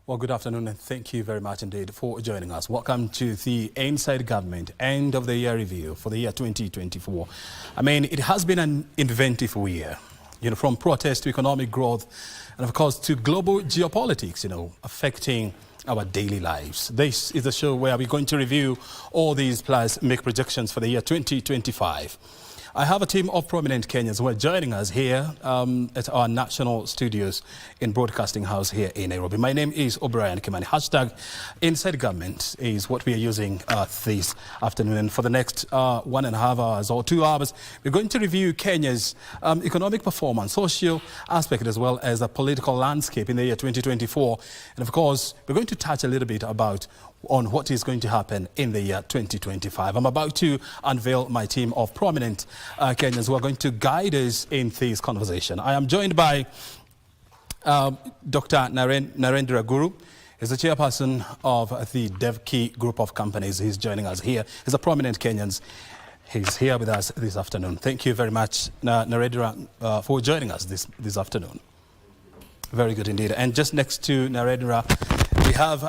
Well, good afternoon and thank you very much indeed for joining us. Welcome to the Inside Government End of the Year Review for the year 2024. I mean, it has been an eventful year, from protest to economic growth and of course to global geopolitics, affecting our daily lives. This is a show where we're going to review all these plus make projections for the year 2025. I have a team of prominent Kenyans who are joining us here at our national studios in Broadcasting House here in Nairobi. My name is O'Brien Kimani. Hashtag Inside Government is what we are using this afternoon. And for the next 1.5 hours or 2 hours, we're going to review Kenya's economic performance, social aspect, as well as the political landscape in the year 2024. And of course, we're going to touch a little bit on what is going to happen in the year 2025. I'm about to unveil my team of prominent Kenyans who are going to guide us in this conversation. I am joined by Dr. Narendra Guru. He's the chairperson of the DevKey group of companies. He's joining us here. He's a prominent Kenyan. He's here with us this afternoon. Thank you very much, Narendra, for joining us this afternoon. Very good indeed. And just next to Narendra, we have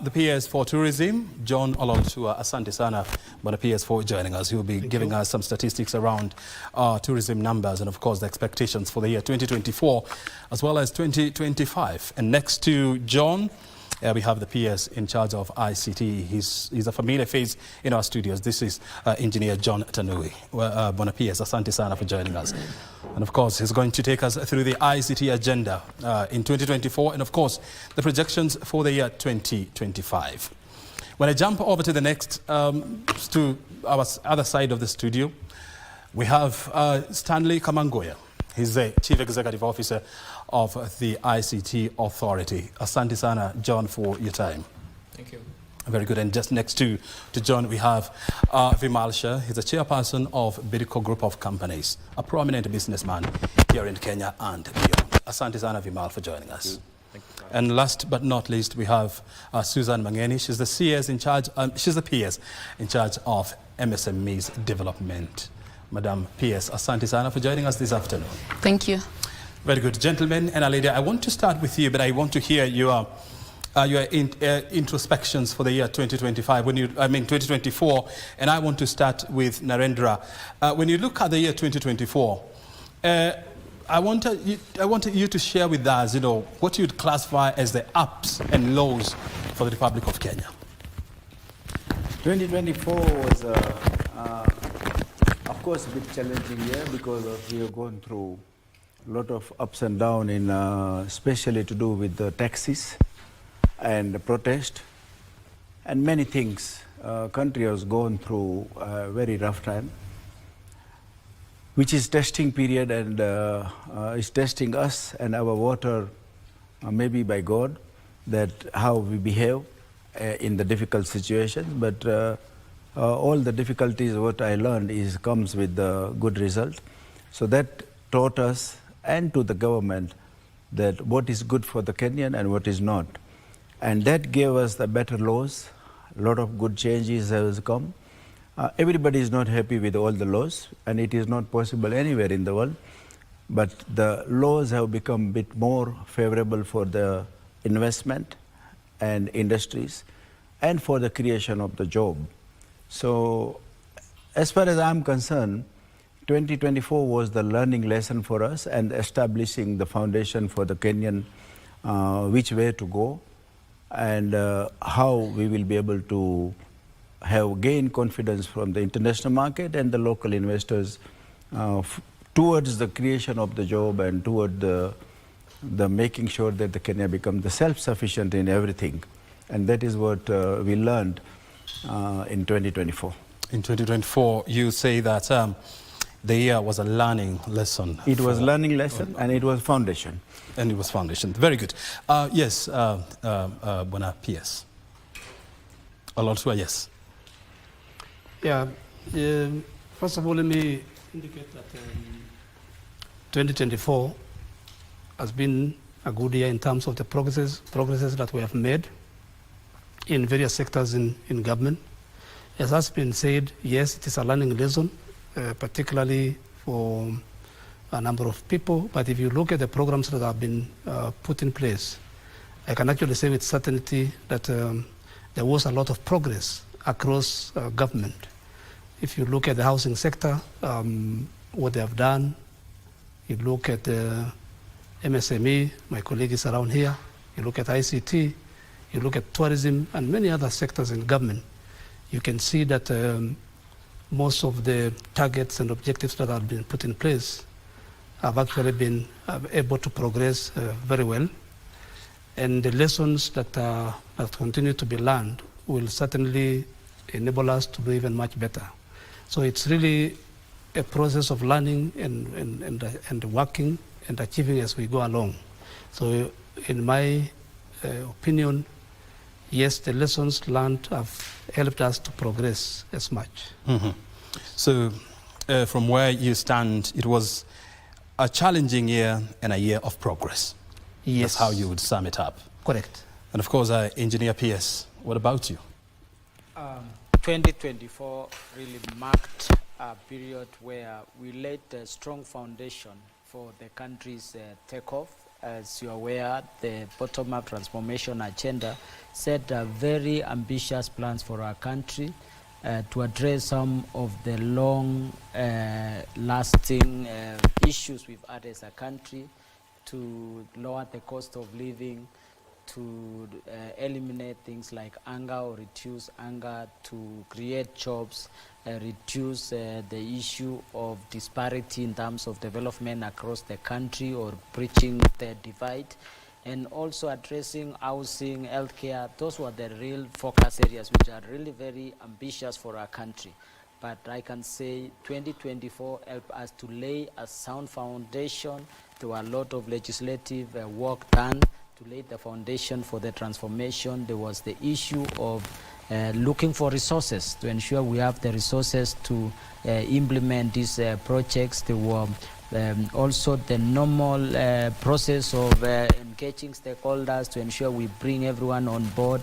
the PS for Tourism, John Ololtua. Asante sana, Bwana PS, for joining us. He will be giving us some statistics around tourism numbers and, of course, the expectations for the year 2024 as well as 2025. And next to John, we have the PS in charge of ICT. He's a familiar face in our studios. This is Engineer John Tanui. Bwana PS, asante sana for joining us. And of course, he's going to take us through the ICT agenda in 2024 and of course, the projections for the year 2025. When I jump over to the next, to our other side of the studio, we have Stanley Kamangoya. He's the Chief Executive Officer of the ICT Authority. Asante sana, John, for your time. Thank you. Very good. And just next to John, we have Vimal Shah. He's the chairperson of Bidco Group of Companies, a prominent businessman here in Kenya and beyond. Asante sana, Vimal, for joining us. Thank you. And last but not least, we have Susan Mangeni. She's the CS in charge. She's the PS in charge of MSME's development. Madam PS, asante sana for joining us this afternoon. Thank you. Very good. Gentlemen and Alida, I want to start with you, but I want to hear your introspections for the year 2025, 2024, and I want to start with Narendra. When you look at the year 2024, I want you to share with us, what you'd classify as the ups and lows for the Republic of Kenya. 2024 was, of course, a bit challenging year because we have gone through a lot of ups and downs, especially to do with the taxes and the protest and many things. Country has gone through a very rough time, which is testing period and is testing us and our water, maybe by God, that how we behave in the difficult situations. But all the difficulties, what I learned comes with the good result. So that taught us and to the government that what is good for the Kenyan and what is not. And that gave us the better laws. A lot of good changes have come. Everybody is not happy with all the laws, and it is not possible anywhere in the world. But the laws have become a bit more favorable for the investment and industries and for the creation of the job. So as far as I'm concerned, 2024 was the learning lesson for us and establishing the foundation for the Kenyan, which way to go and how we will be able to gain confidence from the international market and the local investors towards the creation of the job and toward the making sure that the Kenya become the self-sufficient in everything. And that is what we learned in 2024. In 2024, you say that the year was a learning lesson. It was learning lesson and it was foundation. And it was foundation. Very good. Yes, Bwana PS. Ololtua, yes. Yeah. First of all, let me indicate that 2024 has been a good year in terms of the progresses that we have made in various sectors in government. As has been said, yes, it is a learning lesson, particularly for a number of people. But if you look at the programs that have been put in place, I can actually say with certainty that there was a lot of progress across government. If you look at the housing sector, what they have done, you look at the MSME, my colleague is around here, you look at ICT, you look at tourism and many other sectors in government, you can see that most of the targets and objectives that have been put in place have actually been able to progress very well. And the lessons that continue to be learned will certainly enable us to do even much better. So it's really a process of learning and working and achieving as we go along. So in my opinion, yes, the lessons learned have helped us to progress as much. Mm-hmm. So from where you stand, it was a challenging year and a year of progress. Yes. That's how you would sum it up. Correct. And of course, Engineer PS, what about you? 2024 really marked a period where we laid a strong foundation for the country's takeoff. As you're aware, the bottom-up transformation agenda set very ambitious plans for our country to address some of the long-lasting issues we've had as a country, to lower the cost of living, to eliminate things like anger or reduce anger, to create jobs, reduce the issue of disparity in terms of development across the country or bridging the divide, and also addressing housing, healthcare. Those were the real focus areas which are really very ambitious for our country. But I can say 2024 helped us to lay a sound foundation. There were a lot of legislative work done to lay the foundation for the transformation. There was the issue of looking for resources to ensure we have the resources to implement these projects. There were also the normal process of engaging stakeholders to ensure we bring everyone on board.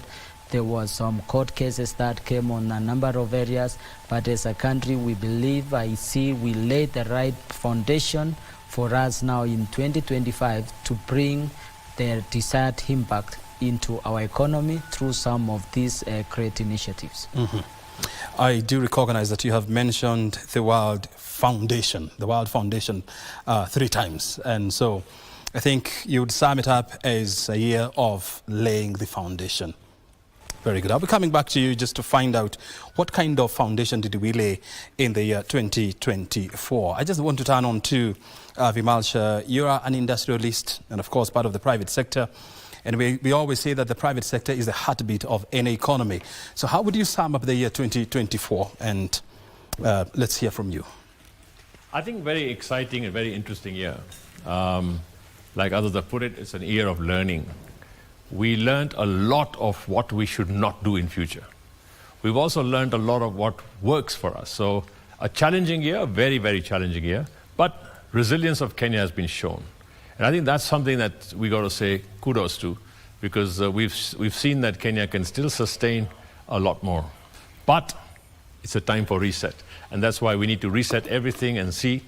There was some court cases that came on a number of areas, but as a country we believe, we laid the right foundation for us now in 2025 to bring the desired impact into our economy through some of these great initiatives. Mm-hmm. I do recognize that you have mentioned the World Foundation 3 times. And so I think you would sum it up as a year of laying the foundation. Very good. I'll be coming back to you just to find out what kind of foundation did we lay in the year 2024. I just want to turn on to Vimalsha. You are an industrialist and, of course, part of the private sector. And we always say that the private sector is the heartbeat of any economy. So how would you sum up the year 2024? And let's hear from you. I think very exciting and very interesting year. Like others have put it, it's an year of learning. We learned a lot of what we should not do in future. We've also learned a lot of what works for us. So a challenging year, a very, very challenging year, but resilience of Kenya has been shown. And I think that's something that we got to say kudos to, because we've seen that Kenya can still sustain a lot more. But it's a time for reset. And that's why we need to reset everything and see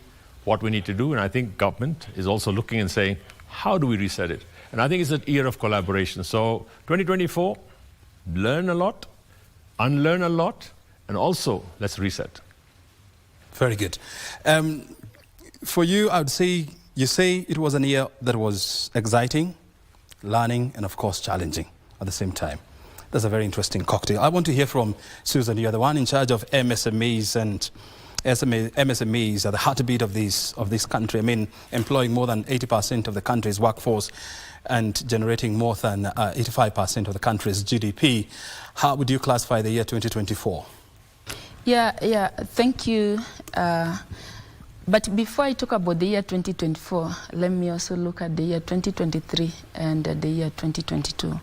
what we need to do. And I think government is also looking and saying, how do we reset it? And I think it's a year of collaboration. So 2024, learn a lot, unlearn a lot, and also let's reset. Very good. For you, I would say, you say it was a year that was exciting, learning, and of course challenging at the same time. That's a very interesting cocktail. I want to hear from Susan. You're the one in charge of MSMEs, and MSMEs are the heartbeat of this country. I mean, employing more than 80% of the country's workforce and generating more than 85% of the country's GDP. How would you classify the year 2024? Yeah, thank you. But before I talk about the year 2024, let me also look at the year 2023 and the year 2022.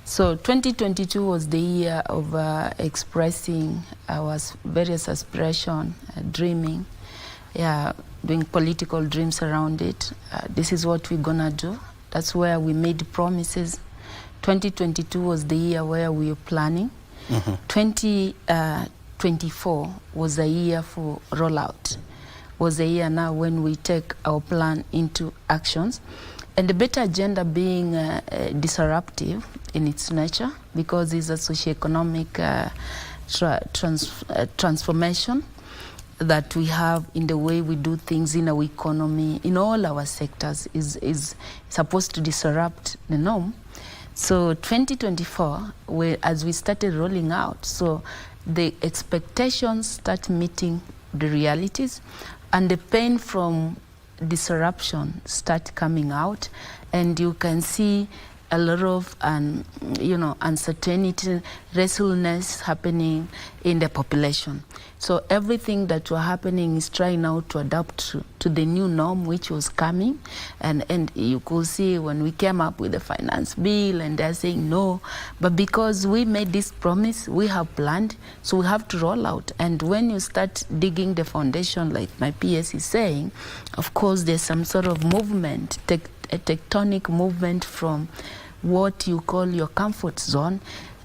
So 2022 was the year of expressing our various aspirations, dreaming, doing political dreams around it. This is what we're gonna do. That's where we made promises. 2022 was the year where we were planning. Mm-hmm. 2024 was a year for rollout. Was a year now when we take our plan into actions. And the better agenda being disruptive in its nature, because it's a socioeconomic transformation that we have in the way we do things in our economy, in all our sectors, is supposed to disrupt the norm. So 2024, as we started rolling out, so the expectations start meeting the realities, and the pain from disruption start coming out, and you can see a lot of uncertainty, restlessness happening in the population. So everything that was happening is trying now to adapt to the new norm which was coming. And you could see when we came up with the finance bill and they're saying no, but because we made this promise, we have planned, so we have to roll out. And when you start digging the foundation, like my PS is saying, of course there's some sort of movement, a tectonic movement from what you call your comfort zone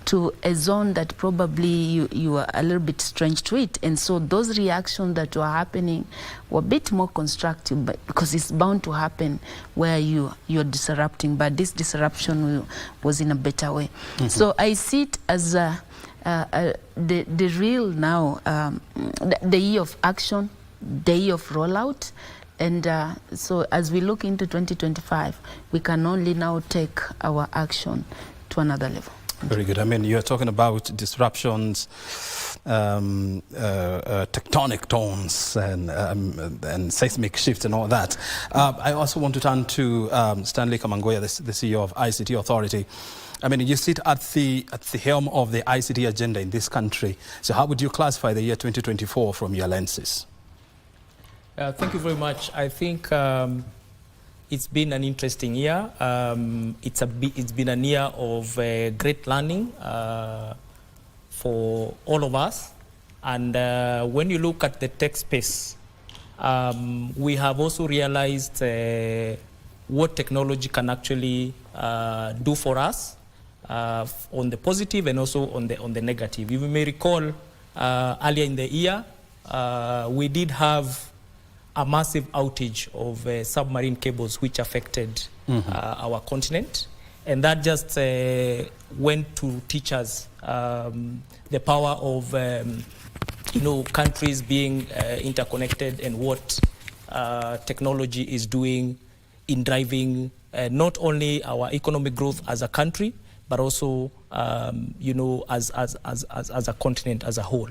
to a zone that probably you are a little bit strange to it. And so those reactions that were happening were a bit more constructive, but because it's bound to happen where you're disrupting, but this disruption was in a better way. Mm-hmm. So I see it as the real now, the year of action, the year of rollout. And so as we look into 2025, we can only now take our action to another level. Very good. I mean, you're talking about disruptions, tectonic tones, and seismic shifts and all that. I also want to turn to Stanley Kamangoya, the CEO of ICT Authority. I mean, you sit at the helm of the ICT agenda in this country. So how would you classify the year 2024 from your lenses? Thank you very much. I think it's been an interesting year. It's been a year of great learning for all of us. And when you look at the tech space, we have also realized what technology can actually do for us on the positive and also on the negative. You may recall earlier in the year, we did have a massive outage of submarine cables which affected our continent. And that just went to teach us the power of countries being interconnected and what technology is doing in driving not only our economic growth as a country, but also as a continent as a whole.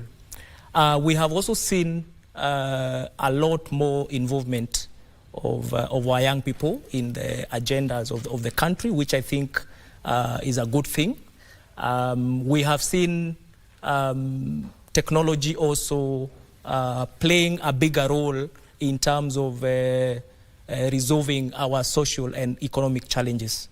We have also seen a lot more involvement of our young people in the agendas of the country, which I think is a good thing. We have seen technology also playing a bigger role in terms of resolving our social and economic challenges.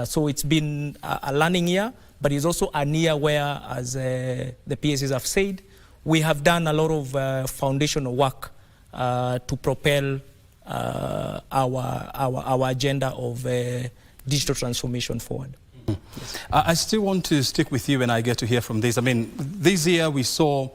So it's been a learning year, but it's also a year where, as the PSs have said, we have done a lot of foundational work to propel our agenda of digital transformation forward. Yes. I still want to stick with you when I get to hear from this. I mean, this year we saw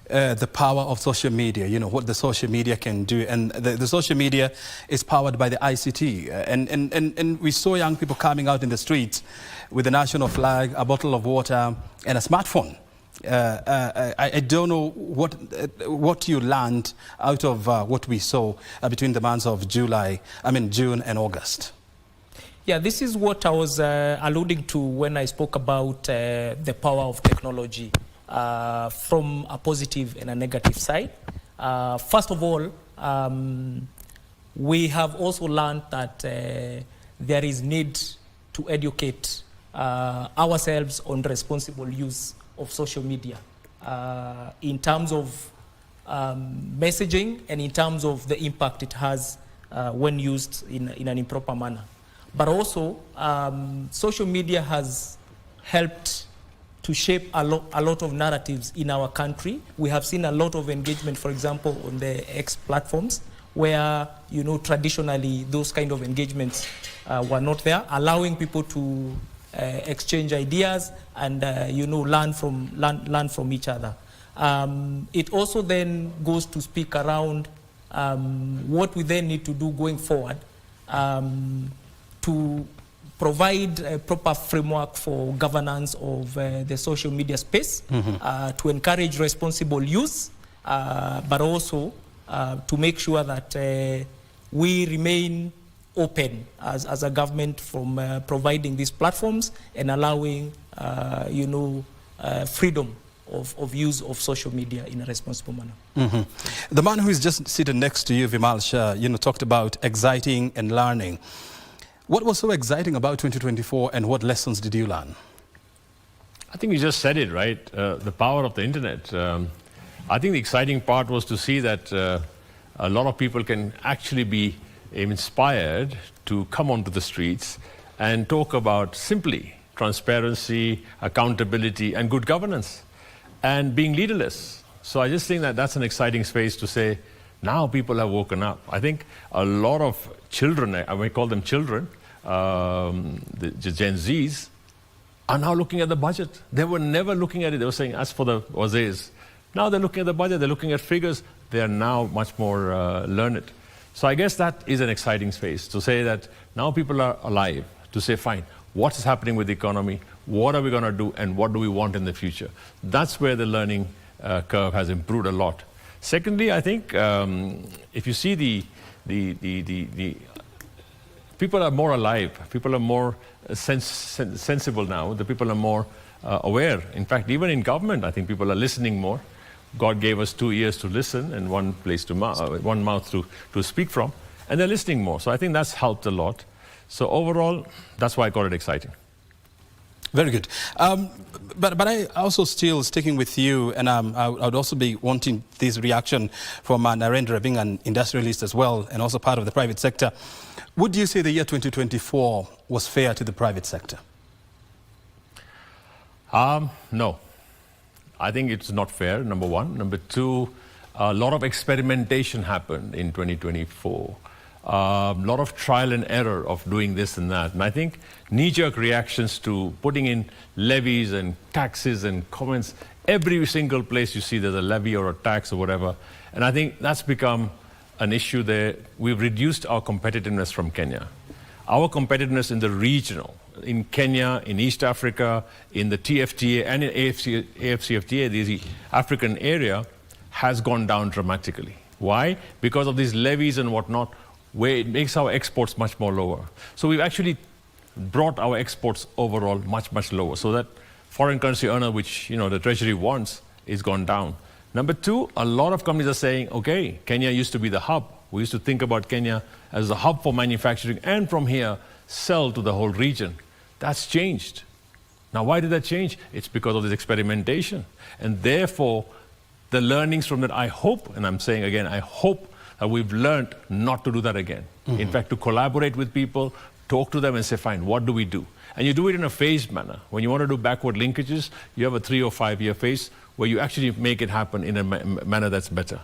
the power of social media, what the social media can do. And the social media is powered by the ICT. And we saw young people coming out in the streets with the national flag, a bottle of water, and a smartphone. I don't know what you learned out of what we saw between the months of June and August. Yeah, this is what I was alluding to when I spoke about the power of technology from a positive and a negative side. First of all, we have also learned that there is need to educate ourselves on responsible use of social media in terms of messaging and in terms of the impact it has when used in an improper manner. But also, social media has helped to shape a lot of narratives in our country. We have seen a lot of engagement, for example, on the X platforms, where traditionally those kind of engagements were not there, allowing people to exchange ideas and learn from each other. It also then goes to speak around what we then need to do going forward to provide a proper framework for governance of the social media space, to encourage responsible use, but also to make sure that we remain open as a government from providing these platforms and allowing, freedom of use of social media in a responsible manner. The man who is just sitting next to you, Vimal Shah, talked about exciting and learning. What was so exciting about 2024 and what lessons did you learn? I think you just said it, right? The power of the internet. I think the exciting part was to see that a lot of people can actually be inspired to come onto the streets and talk about simply transparency, accountability, and good governance, and being leaderless. So I just think that that's an exciting space to say, now people have woken up. I think a lot of children, I may call them children, the Gen Zs, are now looking at the budget. They were never looking at it. They were saying, as for the Wazirs. Now they're looking at the budget, they're looking at figures. They are now much more learned. So I guess that is an exciting space, to say that now people are alive, to say, fine, what is happening with the economy? What are we going to do? And what do we want in the future? That's where the learning curve has improved a lot. Secondly, I think if you see the people are more alive, people are more sensible now, the people are more aware. In fact, even in government, I think people are listening more. God gave us 2 ears to listen and one mouth to speak from, and they're listening more. So I think that's helped a lot. So overall, that's why I call it exciting. Very good. But I also still sticking with you, and I would also be wanting this reaction from Narendra, being an industrialist as well, and also part of the private sector. Would you say the year 2024 was fair to the private sector? No. I think it's not fair, number one. Number two, a lot of experimentation happened in 2024. A lot of trial and error of doing this and that. And I think knee-jerk reactions to putting in levies and taxes and comments, every single place you see there's a levy or a tax or whatever. And I think that's become an issue there. We've reduced our competitiveness from Kenya. Our competitiveness in the regional, in Kenya, in East Africa, in the TFTA and in AFCFTA, the African area, has gone down dramatically. Why? Because of these levies and whatnot, where it makes our exports much more lower. So we've actually brought our exports overall much, much lower. So that foreign currency earner, which the Treasury wants, is gone down. Number two, a lot of companies are saying, okay, Kenya used to be the hub. We used to think about Kenya as the hub for manufacturing, and from here, sell to the whole region. That's changed. Now, why did that change? It's because of this experimentation. And therefore, the learnings from that, I hope, and I'm saying again, I hope that we've learned not to do that again. In fact, to collaborate with people, talk to them and say, fine, what do we do? And you do it in a phased manner. When you want to do backward linkages, you have a 3 or 5 year phase where you actually make it happen in a manner that's better.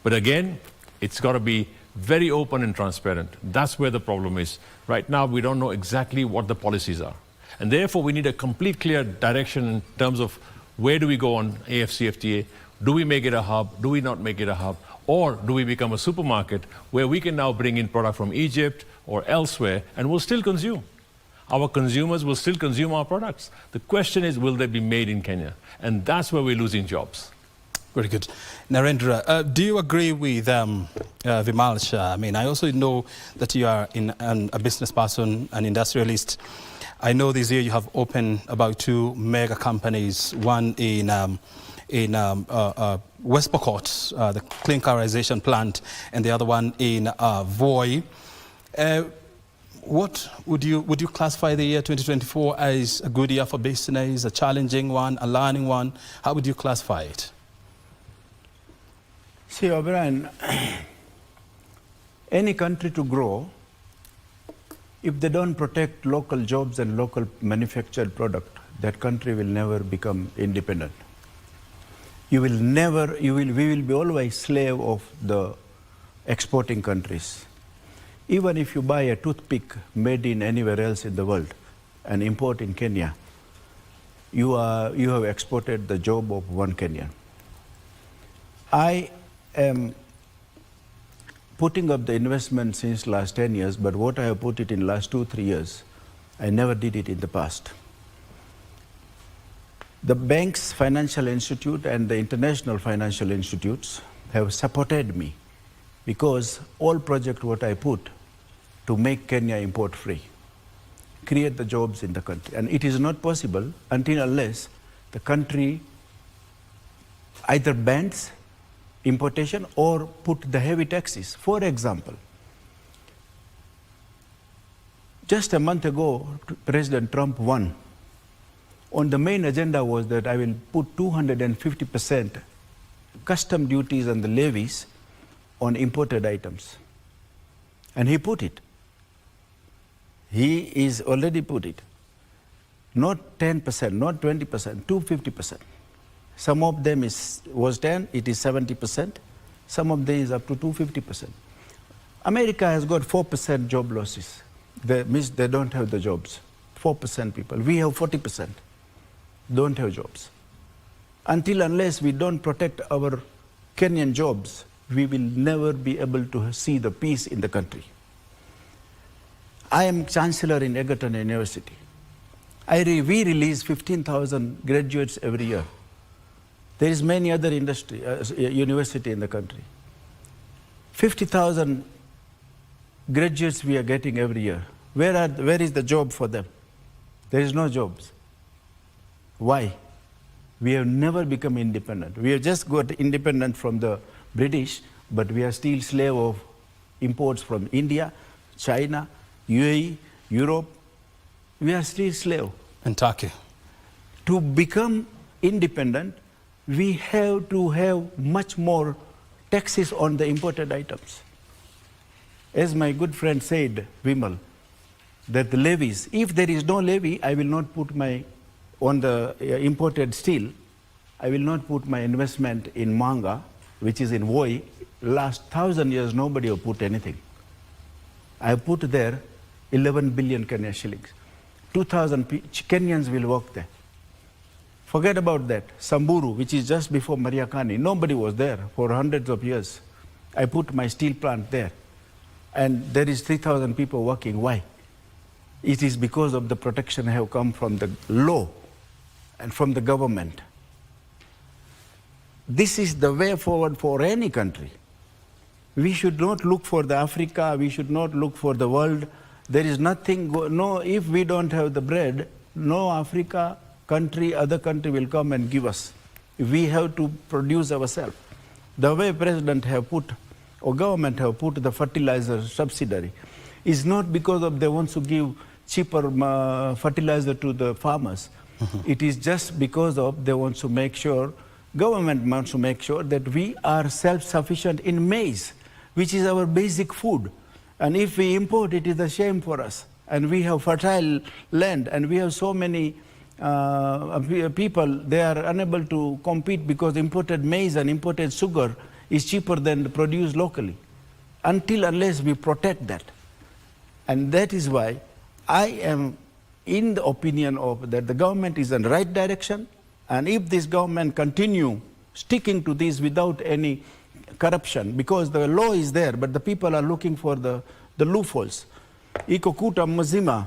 But again, it's got to be very open and transparent. That's where the problem is. Right now, we don't know exactly what the policies are. And therefore, we need a complete clear direction in terms of where do we go on AFCFTA? Do we make it a hub? Do we not make it a hub? Or do we become a supermarket where we can now bring in product from Egypt or elsewhere and we'll still consume? Our consumers will still consume our products. The question is, will they be made in Kenya? And that's where we're losing jobs. Very good. Narendra, do you agree with Vimal Shah? I mean, I also know that you are a business person, an industrialist. I know this year you have opened about 2 mega companies, one in West Pokot, the clinkerization plant, and the other one in Voi. What would you classify the year 2024 as a good year for business, a challenging one, a learning one? How would you classify it? See, O'Brien, any country to grow, if they don't protect local jobs and local manufactured product, that country will never become independent. We will be always slave of the exporting countries. Even if you buy a toothpick made in anywhere else in the world and import in Kenya, you have exported the job of one Kenyan. I am putting up the investment since last 10 years, but what I have put it in last 2-3 years, I never did it in the past. The banks, financial institute, and the international financial institutes have supported me because all project what I put to make Kenya import free, create the jobs in the country. And it is not possible until unless the country either bans importation or put the heavy taxes. For example, just a month ago, President Trump won. On the main agenda was that I will put 250% custom duties and the levies on imported items. And he put it. He is already put it. Not 10%, not 20%, 250%. Some of them was 10, it is 70%. Some of them is up to 250%. America has got 4% job losses. That means they don't have the jobs. 4% people. We have 40%. Don't have jobs. Until unless we don't protect our Kenyan jobs, we will never be able to see the peace in the country. I am chancellor in Egerton University. We release 15,000 graduates every year. There is many other university in the country. 50,000 graduates we are getting every year. Where is the job for them? There is no jobs. Why? We have never become independent. We have just got independent from the British, but we are still slave of imports from India, China, UAE, Europe. We are still slave. And Turkey. To become independent, we have to have much more taxes on the imported items. As my good friend said, Vimal, that the levies, if there is no levy, I will not put on the imported steel, I will not put my investment in Manga, which is in Voi. Last 1,000 years, nobody have put anything. I have put there 11 billion Kenyan shillings. 2,000 Kenyans will work there. Forget about that. Samburu, which is just before Mariakani, nobody was there for hundreds of years. I put my steel plant there. And there is 3,000 people working. Why? It is because of the protection have come from the law and from the government. This is the way forward for any country. We should not look for the Africa, we should not look for the world. There is nothing, if we don't have the bread, no Africa country, other country will come and give us. We have to produce ourselves. The way President have put, or government have put the fertilizer subsidy is not because of they want to give cheaper fertilizer to the farmers. It is just because of they want to make sure, government wants to make sure that we are self-sufficient in maize, which is our basic food. And if we import, it is a shame for us. And we have fertile land, and we have so many people, they are unable to compete because imported maize and imported sugar is cheaper than produced locally. Unless we protect that. And that is why I am in the opinion of that the government is in the right direction, and if this government continue sticking to this without any corruption, because the law is there, but the people are looking for the loopholes. Ikokuta Mazima,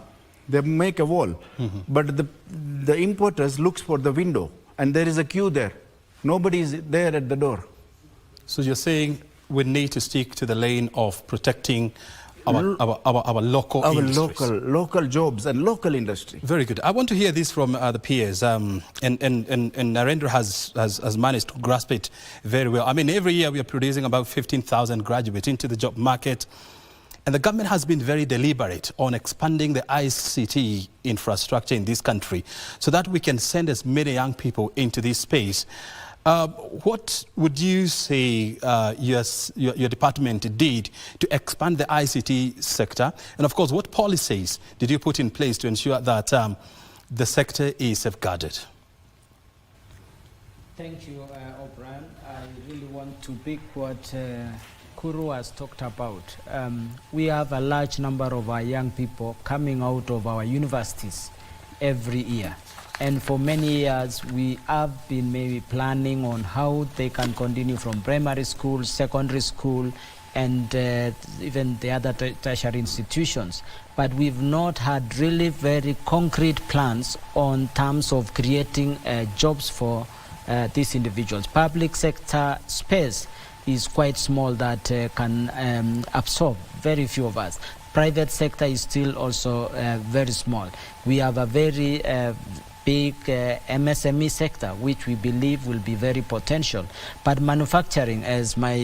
they make a wall, but the importers looks for the window, and there is a queue there. Nobody is there at the door. So you're saying we need to stick to the lane of protecting our local industries. local jobs and local industry. Very good. I want to hear this from the peers, and Narendra has managed to grasp it very well. I mean, every year we are producing about 15,000 graduates into the job market, and the government has been very deliberate on expanding the ICT infrastructure in this country so that we can send as many young people into this space. What would you say your department did to expand the ICT sector? And of course, what policies did you put in place to ensure that the sector is safeguarded? Thank you, O'Brien. I really want to pick what Kuru has talked about. We have a large number of our young people coming out of our universities every year. And for many years, we have been maybe planning on how they can continue from primary school, secondary school, and even the other tertiary institutions. But we've not had really very concrete plans on terms of creating jobs for these individuals. Public sector space is quite small that can absorb very few of us. Private sector is still also very small. We have a very big MSME sector, which we believe will be very potential. But manufacturing, as my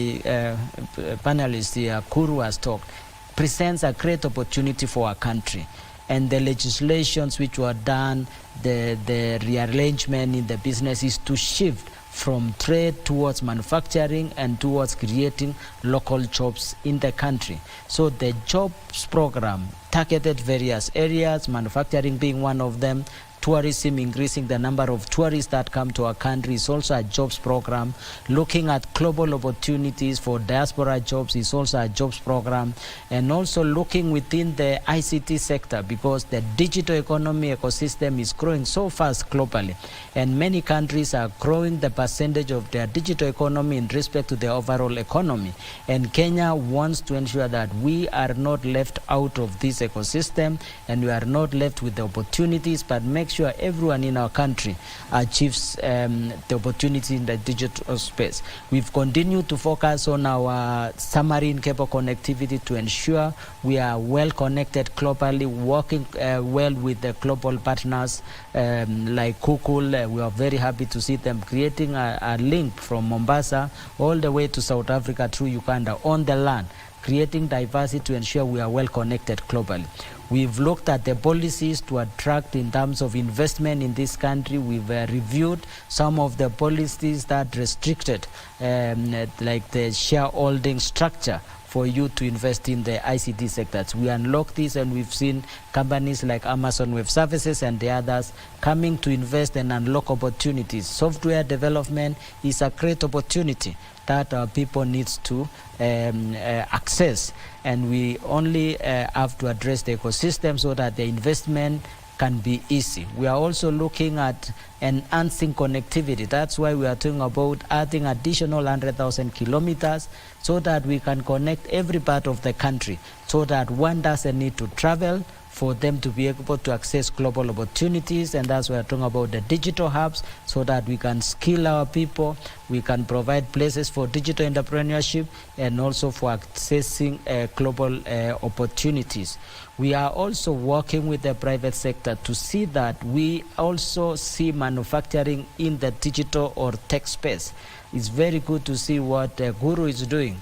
panelist here, Kuru, has talked, presents a great opportunity for our country. And the legislations which were done, the rearrangement in the business is to shift from trade towards manufacturing and towards creating local jobs in the country. So the jobs program targeted various areas, manufacturing being one of them. Tourism, increasing the number of tourists that come to our country, is also a jobs program. Looking at global opportunities for diaspora jobs is also a jobs program. And also looking within the ICT sector, because the digital economy ecosystem is growing so fast globally. And many countries are growing the percentage of their digital economy in respect to the overall economy. And Kenya wants to ensure that we are not left out of this ecosystem and we are not left with the opportunities, but make sure everyone in our country achieves the opportunity in the digital space. We've continued to focus on our submarine cable connectivity to ensure we are well connected globally, working well with the global partners like Google. We are very happy to see them creating a link from Mombasa all the way to South Africa through Uganda on the land, creating diversity to ensure we are well connected globally. We've looked at the policies to attract in terms of investment in this country. We've reviewed some of the policies that restricted like the shareholding structure for you to invest in the ICT sectors. We unlocked this and we've seen companies like Amazon Web Services and the others coming to invest and unlock opportunities. Software development is a great opportunity that our people needs to access, and we only have to address the ecosystem so that the investment can be easy. We are also looking at enhancing connectivity. That's why we are talking about adding additional 100,000 kilometers so that we can connect every part of the country, so that one doesn't need to travel for them to be able to access global opportunities. And that's why we're talking about the digital hubs, so that we can skill our people, we can provide places for digital entrepreneurship, and also for accessing global opportunities. We are also working with the private sector to see that we also see manufacturing in the digital or tech space. It's very good to see what Guru is doing.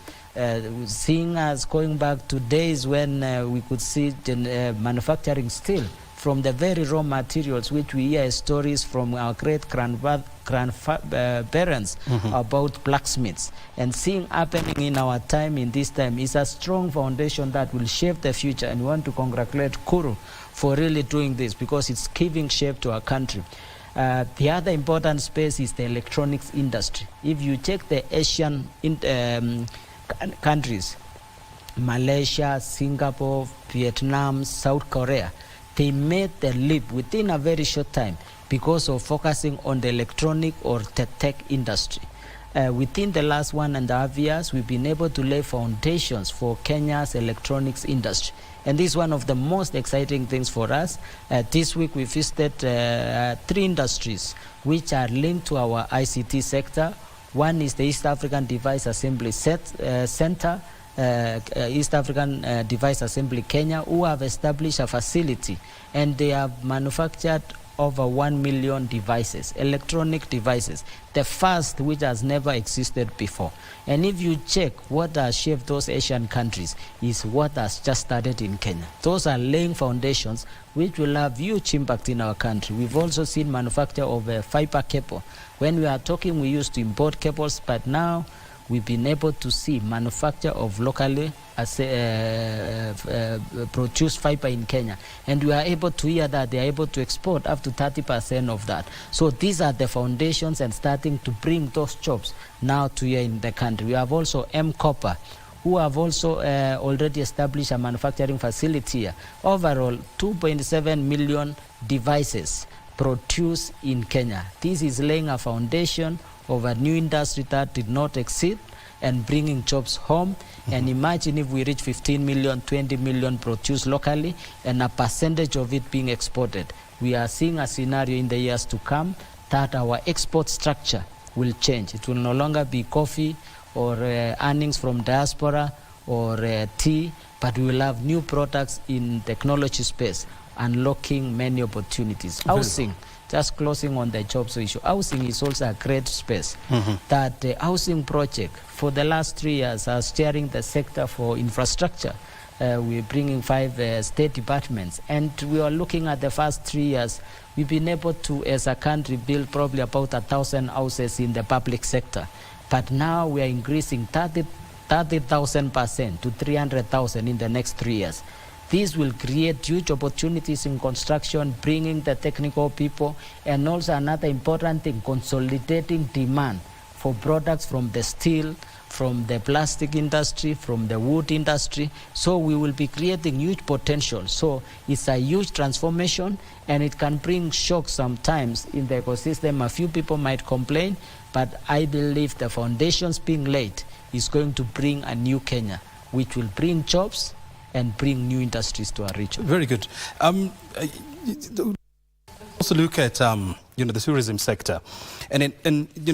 Seeing us going back to days when we could see manufacturing still from the very raw materials, which we hear stories from our great-grandparents about blacksmiths, and seeing happening in our time, in this time, is a strong foundation that will shape the future. And we want to congratulate Kuru for really doing this, because it's giving shape to our country. The other important space is the electronics industry. If you check the Asian countries, Malaysia, Singapore, Vietnam, South Korea, they made the leap within a very short time because of focusing on the electronic or the tech industry. Within the last 1.5 years, we've been able to lay foundations for Kenya's electronics industry. And this is one of the most exciting things for us. This week we visited 3 industries which are linked to our ICT sector. One is the East African Device Assembly Center, East African Device Assembly Kenya, who have established a facility, and they have manufactured over 1 million devices, electronic devices, the first which has never existed before. And if you check what has shaped those Asian countries, is what has just started in Kenya. Those are laying foundations which will have huge impact in our country. We've also seen manufacture of fiber cable. When we are talking, we used to import cables, but now we've been able to see manufacture of locally produced fiber in Kenya. And we are able to hear that they are able to export up to 30% of that. So these are the foundations and starting to bring those jobs now to here in the country. We have also M-Copper, who have also already established a manufacturing facility here. Overall, 2.7 million devices produced in Kenya. This is laying a foundation of a new industry that did not exist and bringing jobs home. And imagine if we reach 15 million, 20 million produced locally, and a percentage of it being exported. We are seeing a scenario in the years to come that our export structure will change. It will no longer be coffee or earnings from diaspora or tea, but we will have new products in technology space, unlocking many opportunities. Housing, just closing on the jobs issue, housing is also a great space. That the housing project for the last 3 years are steering the sector for infrastructure. We're bringing 5 state departments, and we are looking at the first 3 years. We've been able to, as a country, build probably about 1,000 houses in the public sector. But now we are increasing 30,000% to 300,000 in the next 3 years. This will create huge opportunities in construction, bringing the technical people, and also another important thing, consolidating demand for products from the steel, from the plastic industry, from the wood industry. So we will be creating huge potential. So it's a huge transformation, and it can bring shocks sometimes in the ecosystem. A few people might complain, but I believe the foundations being laid is going to bring a new Kenya, which will bring jobs and bring new industries to our region. Very good. Also look at the tourism sector, and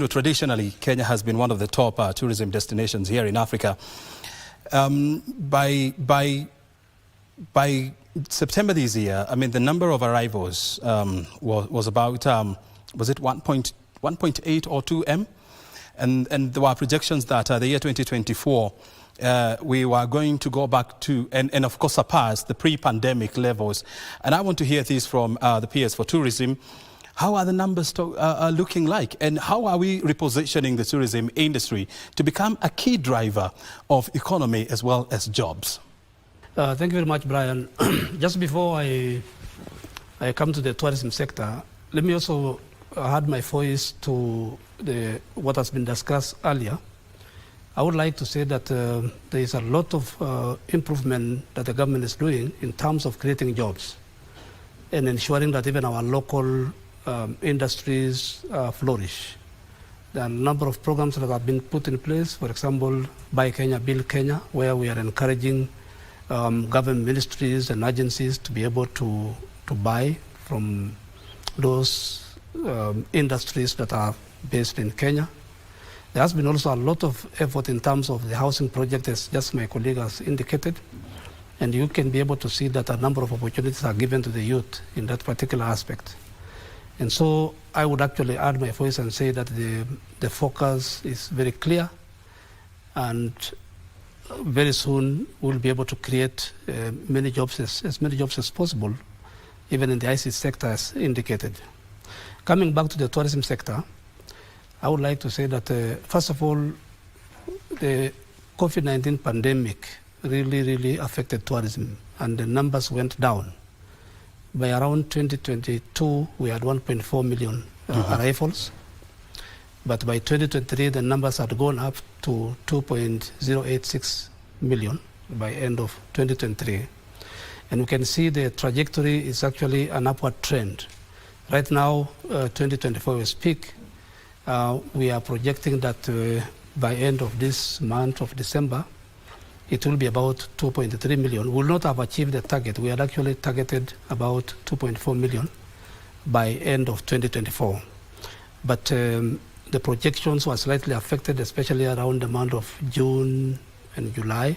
traditionally Kenya has been one of the top tourism destinations here in Africa. By September this year, I mean, the number of arrivals was about was it 1.8 or 2 M, and there were projections that the year 2024 we were going to go back to and of course surpass the pre-pandemic levels. And I want to hear this from the peers for tourism. How are the numbers looking like, and how are we repositioning the tourism industry to become a key driver of economy as well as jobs? Thank you very much, Brian. Just before I come to the tourism sector, let me also add my voice to what has been discussed earlier. I would like to say that there is a lot of improvement that the government is doing in terms of creating jobs and ensuring that even our local industries flourish. There are a number of programs that have been put in place, for example, Buy Kenya, Build Kenya, where we are encouraging government ministries and agencies to be able to buy from those industries that are based in Kenya. There has been also a lot of effort in terms of the housing project, as just my colleague has indicated, and you can be able to see that a number of opportunities are given to the youth in that particular aspect. And so I would actually add my voice and say that the focus is very clear, and very soon we'll be able to create as many jobs as possible, even in the ICT sector as indicated. Coming back to the tourism sector, I would like to say that, first of all, the COVID-19 pandemic really affected tourism, and the numbers went down. By around 2022, we had 1.4 million arrivals. But by 2023, the numbers had gone up to 2.086 million by end of 2023. And we can see the trajectory is actually an upward trend. Right now, 2024 we speak, we are projecting that by end of this month of December, it will be about 2.3 million. We will not have achieved the target. We had actually targeted about 2.4 million by end of 2024. But the projections were slightly affected, especially around the month of June and July,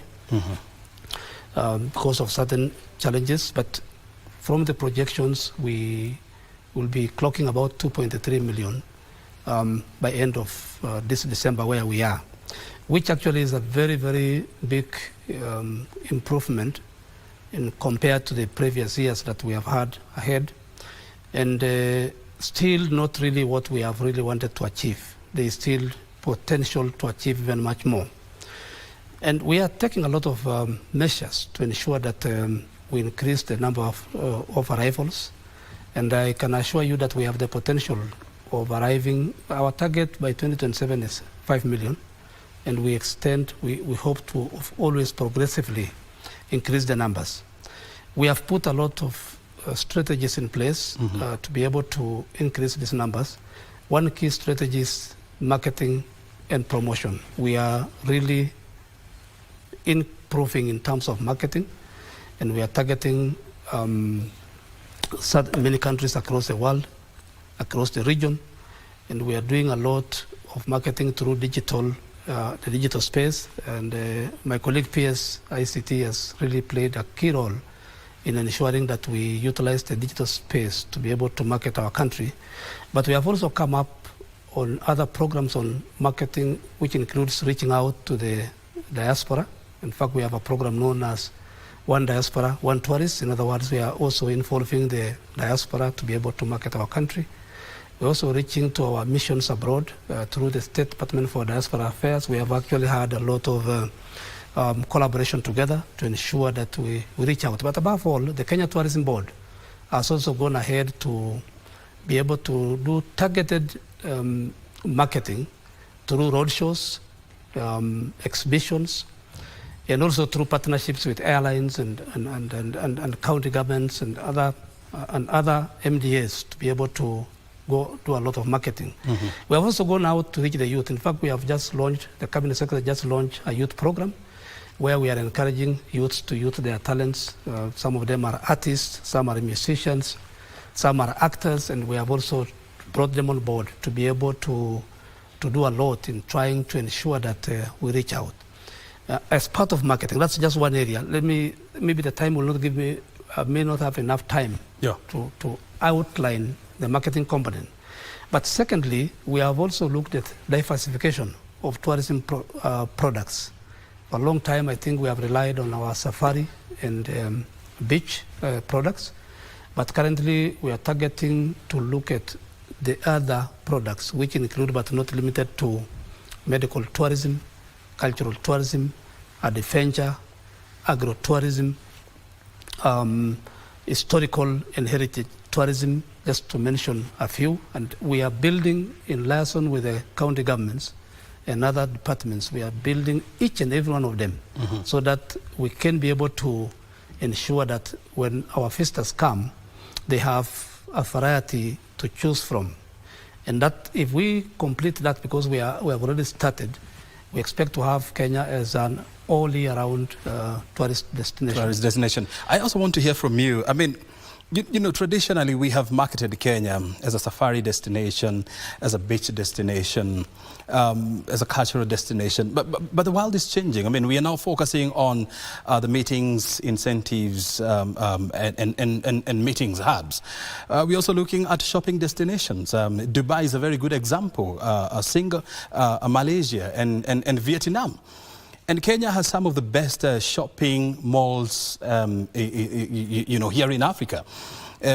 because of certain challenges. But from the projections, we will be clocking about 2.3 million by end of this December, where we are, which actually is a very big improvement compared to the previous years that we have had ahead, and still not really what we have really wanted to achieve. There is still potential to achieve even much more. And we are taking a lot of measures to ensure that we increase the number of arrivals, and I can assure you that we have the potential of arriving. Our target by 2027 is 5 million. And we hope to always progressively increase the numbers. We have put a lot of strategies in place to be able to increase these numbers. One key strategy is marketing and promotion. We are really improving in terms of marketing, and we are targeting many countries across the world, across the region, and we are doing a lot of marketing through digital, the digital space, and my colleague PS ICT has really played a key role in ensuring that we utilize the digital space to be able to market our country. But we have also come up on other programs on marketing, which includes reaching out to the diaspora. In fact, we have a program known as One Diaspora, One Tourist. In other words, we are also involving the diaspora to be able to market our country. We're also reaching to our missions abroad through the State Department for Diaspora Affairs. We have actually had a lot of collaboration together to ensure that we reach out. But above all, the Kenya Tourism Board has also gone ahead to be able to do targeted marketing through roadshows, exhibitions, and also through partnerships with airlines and county governments and other MDAs to be able to go do a lot of marketing. Mm-hmm. We have also gone out to reach the youth. In fact, we have just launched, the Cabinet Secretary just launched a youth program where we are encouraging youths to use their talents. Some of them are artists, some are musicians, some are actors, and we have also brought them on board to be able to do a lot in trying to ensure that we reach out. As part of marketing, that's just one area. Maybe the time will not give me, I may not have enough time to outline the marketing component. But secondly, we have also looked at diversification of tourism products. For a long time, I think we have relied on our safari and beach products. But currently, we are targeting to look at the other products, which include but not limited to medical tourism, cultural tourism, adventure, agro-tourism, historical and heritage tourism, just to mention a few. And we are building in liaison with the county governments and other departments. We are building each and every one of them so that we can be able to ensure that when our visitors come, they have a variety to choose from. And that if we complete that, because we have already started, we expect to have Kenya as an all-year-round tourist destination. I also want to hear from you. I mean, you know, traditionally we have marketed Kenya as a safari destination, as a beach destination, as a cultural destination. But the world is changing. I mean, we are now focusing on the meetings, incentives, and meetings hubs. We're also looking at shopping destinations. Dubai is a very good example. Malaysia and Vietnam. And Kenya has some of the best shopping malls, you know, here in Africa.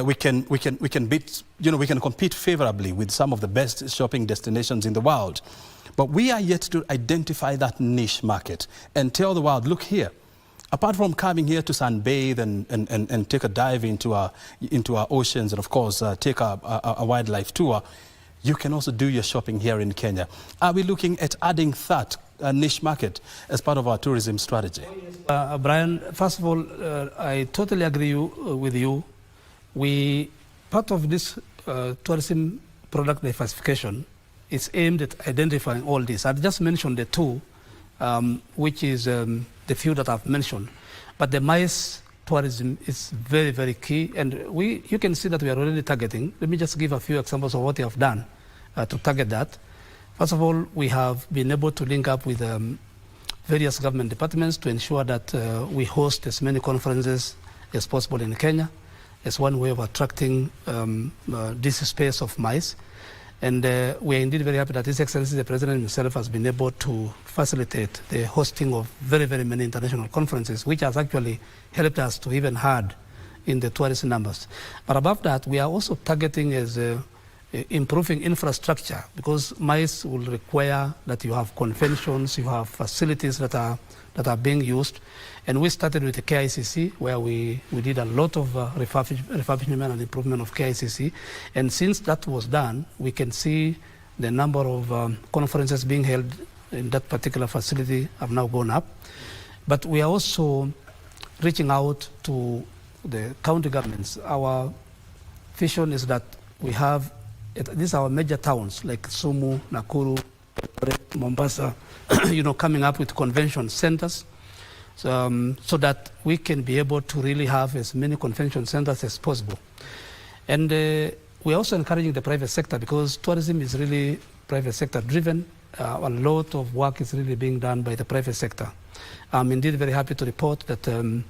We can beat, you know, we can compete favorably with some of the best shopping destinations in the world. But we are yet to identify that niche market and tell the world, look here. Apart from coming here to sunbathe and take a dive into our oceans and of course take a wildlife tour, you can also do your shopping here in Kenya. Are we looking at adding that niche market as part of our tourism strategy? Brian, first of all, I totally agree with you. Part of this tourism product diversification is aimed at identifying all this. I just mentioned the two, which is the few that I've mentioned. But the MICE tourism is very, very key. And you can see that we are already targeting. Let me just give a few examples of what we have done to target that. First of all, we have been able to link up with various government departments to ensure that we host as many conferences as possible in Kenya. As one way of attracting this space of MICE. And we are indeed very happy that His Excellency the President himself has been able to facilitate the hosting of very, very many international conferences, which has actually helped us to even add in the tourist numbers. But above that, we are also targeting as improving infrastructure, because MICE will require that you have conventions, you have facilities that are being used. And we started with the KICC, where we did a lot of refurbishment and improvement of KICC. And since that was done, we can see the number of conferences being held in that particular facility have now gone up. But we are also reaching out to the county governments. Our vision is that we have, these are our major towns like Sumu, Nakuru, Mombasa, coming up with convention centers, so that we can be able to really have as many convention centers as possible. And we're also encouraging the private sector, because tourism is really private sector driven. A lot of work is really being done by the private sector. I'm indeed very happy to report that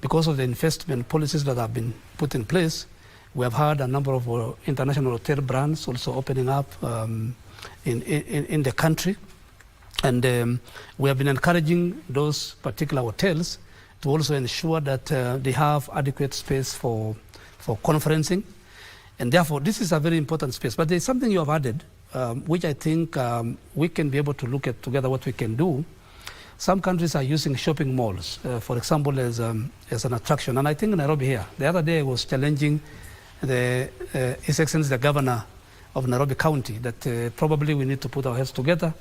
because of the investment policies that have been put in place, we have had a number of international hotel brands also opening up in the country. And we have been encouraging those particular hotels to also ensure that they have adequate space for conferencing. And therefore, this is a very important space. But there's something you have added, which I think we can be able to look at together what we can do. Some countries are using shopping malls, for example, as an attraction. And I think Nairobi here, the other day I was challenging His Excellency the Governor of Nairobi County that probably we need to put our heads together,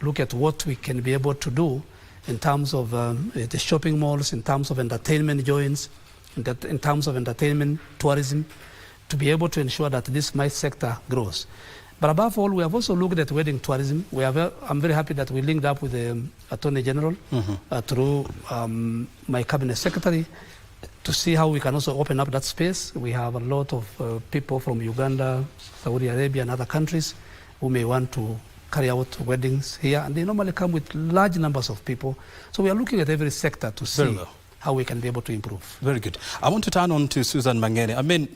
look at what we can be able to do in terms of the shopping malls, in terms of entertainment joints, in terms of entertainment, tourism, to be able to ensure that this MICE sector grows. But above all, we have also looked at wedding tourism. I'm very happy that we linked up with the Attorney General through my Cabinet Secretary to see how we can also open up that space. We have a lot of people from Uganda, Saudi Arabia and other countries who may want to carry out weddings here, and they normally come with large numbers of people. So we are looking at every sector to see how we can be able to improve. Very good. I want to turn on to Susan Mangene. I mean,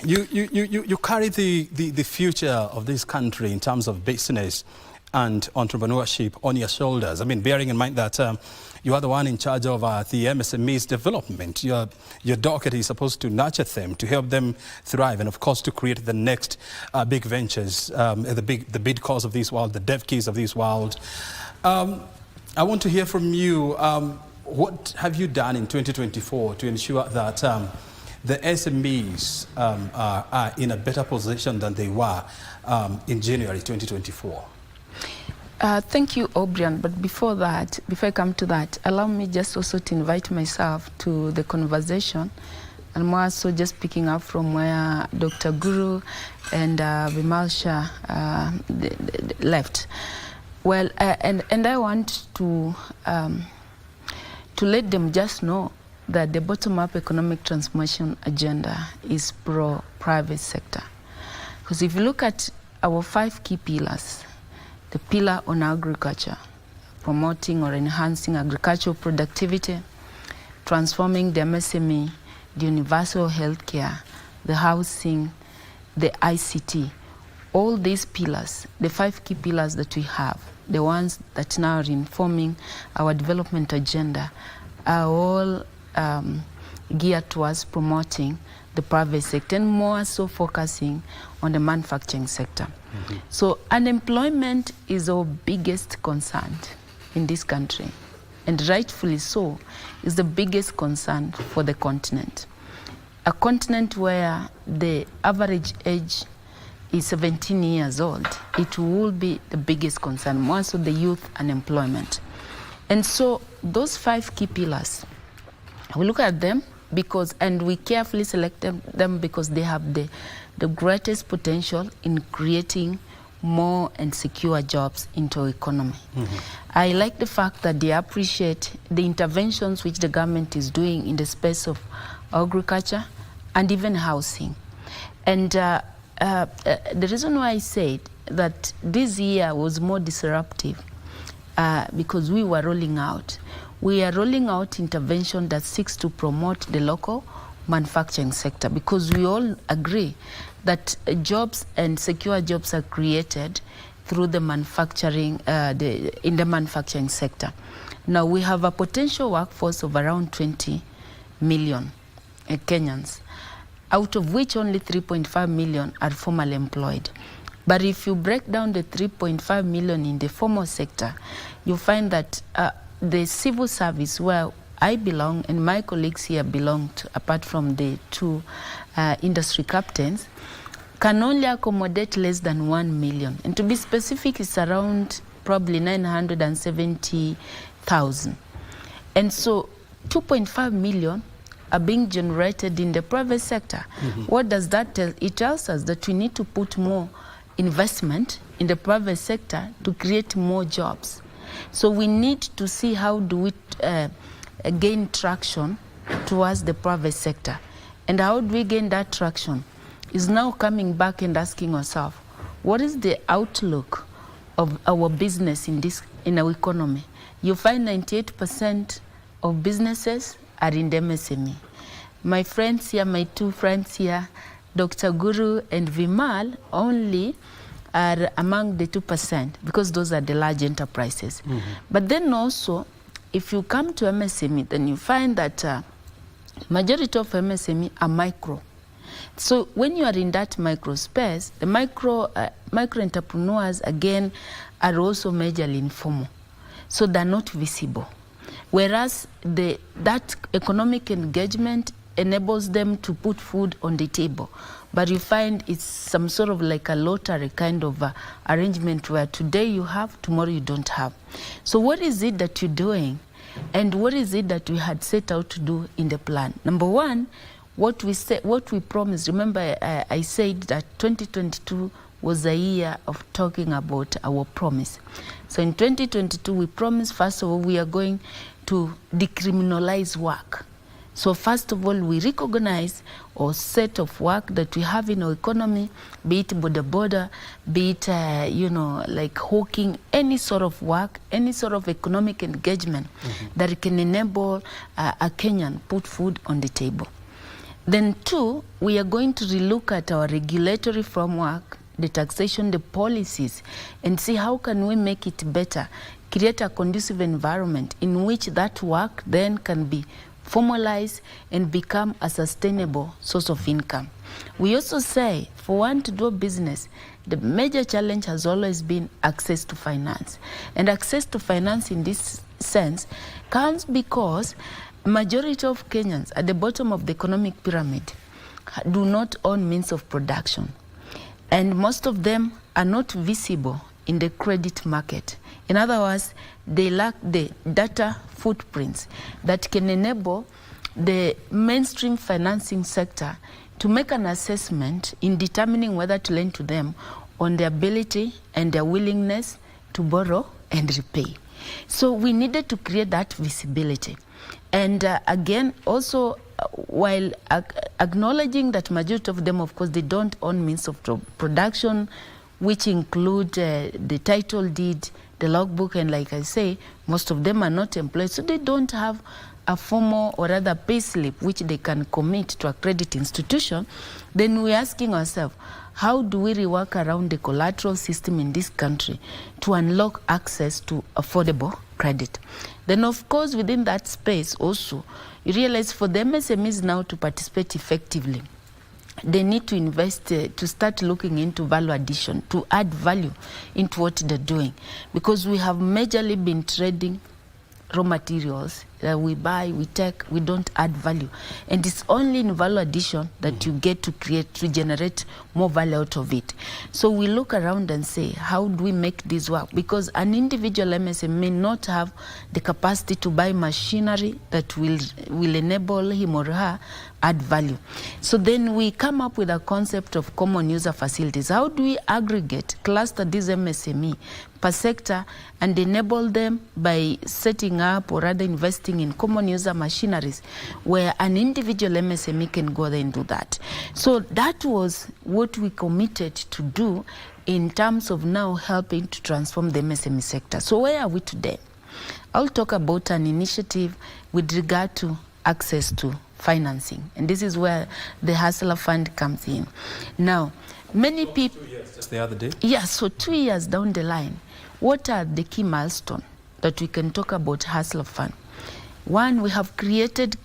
you carry the future of this country in terms of business and entrepreneurship on your shoulders. I mean, bearing in mind that you are the one in charge of the MSME's development. Your docket is supposed to nurture them, to help them thrive, and of course to create the next big ventures, the Bidcos of this world, the DevKeys of this world. I want to hear from you. What have you done in 2024 to ensure that the SMEs are in a better position than they were in January 2024? Thank you, O'Brien. But before I come to that, allow me just also to invite myself to the conversation. And more so just picking up from where Dr. Guru and Vimal Shah left. Well, and I want to let them just know that the bottom-up economic transformation agenda is pro-private sector. Because if you look at our 5 key pillars, the pillar on agriculture, promoting or enhancing agricultural productivity, transforming the MSME, the universal healthcare, the housing, the ICT, all these pillars, the 5 key pillars that we have, the ones that now are informing our development agenda, are all geared towards promoting the private sector and more so focusing on the manufacturing sector. So unemployment is our biggest concern in this country, and rightfully so, is the biggest concern for the continent. A continent where the average age is 17 years old, it will be the biggest concern, more so the youth unemployment. And so those 5 key pillars, we look at them because, and we carefully select them because they have the greatest potential in creating more and secure jobs into our economy. I like the fact that they appreciate the interventions which the government is doing in the space of agriculture and even housing. And the reason why I said that this year was more disruptive because we were rolling out. We are rolling out intervention that seeks to promote the local manufacturing sector, because we all agree that jobs and secure jobs are created through the manufacturing, in the manufacturing sector. Now we have a potential workforce of around 20 million Kenyans, out of which only 3.5 million are formally employed. But if you break down the 3.5 million in the formal sector, you find that the civil service, where I belong and my colleagues here belong to, apart from the 2 industry captains, can only accommodate less than 1 million. And to be specific, it's around probably 970,000. And so 2.5 million are being generated in the private sector. What does that tell? It tells us that we need to put more investment in the private sector to create more jobs. So we need to see how do we gain traction towards the private sector. And how do we gain that traction? Is now coming back and asking ourselves, what is the outlook of our business in our economy? You find 98% of businesses are in the MSME. My friends here, my two friends here, Dr. Guru and Vimal, only are among the 2% because those are the large enterprises. But then also, if you come to MSME, then you find that majority of MSME are micro. So when you are in that micro space, the micro entrepreneurs again are also majorly informal. So they're not visible. Whereas that economic engagement enables them to put food on the table. But you find it's some sort of like a lottery kind of arrangement where today you have, tomorrow you don't have. So what is it that you're doing? And what is it that we had set out to do in the plan? Number one, what we promised, remember I said that 2022 was a year of talking about our promise. So in 2022, we promised, first of all, we are going to decriminalize work. So first of all, we recognize our set of work that we have in our economy, be it border, be it, like hawking, any sort of work, any sort of economic engagement that can enable a Kenyan put food on the table. Then two, we are going to relook at our regulatory framework, the taxation, the policies, and see how can we make it better, create a conducive environment in which that work then can be formalized and become a sustainable source of income. We also say, for one to do a business, the major challenge has always been access to finance. And access to finance in this sense comes because majority of Kenyans at the bottom of the economic pyramid do not own means of production. And most of them are not visible in the credit market. In other words, they lack the data footprints that can enable the mainstream financing sector to make an assessment in determining whether to lend to them on their ability and their willingness to borrow and repay. So we needed to create that visibility. And again, also, while acknowledging that majority of them, of course, they don't own means of production, which include the title deed, the logbook, and like I say, most of them are not employed, so they don't have a formal or rather pay slip which they can commit to a credit institution. Then we're asking ourselves, how do we rework around the collateral system in this country to unlock access to affordable credit? Then, of course, within that space also, you realize for the MSMEs now to participate effectively, they need to invest, to start looking into value addition, to add value into what they're doing. Because we have majorly been trading raw materials that we buy, we take, we don't add value. And it's only in value addition that you get to create, to generate more value out of it. So we look around and say, how do we make this work? Because an individual MSME may not have the capacity to buy machinery that will enable him or her add value. So then we come up with a concept of common user facilities. How do we aggregate, cluster these MSME per sector and enable them by setting up or rather investing in common user machineries where an individual MSME can go there and do that. So that was what we committed to do in terms of now helping to transform the MSME sector. So where are we today? I'll talk about an initiative with regard to access to financing. And this is where the Hustler Fund comes in. Now, many people... 2 years, just the other day? Yeah, so 2 years down the line, what are the key milestones that we can talk about Hustler Fund? One, we have created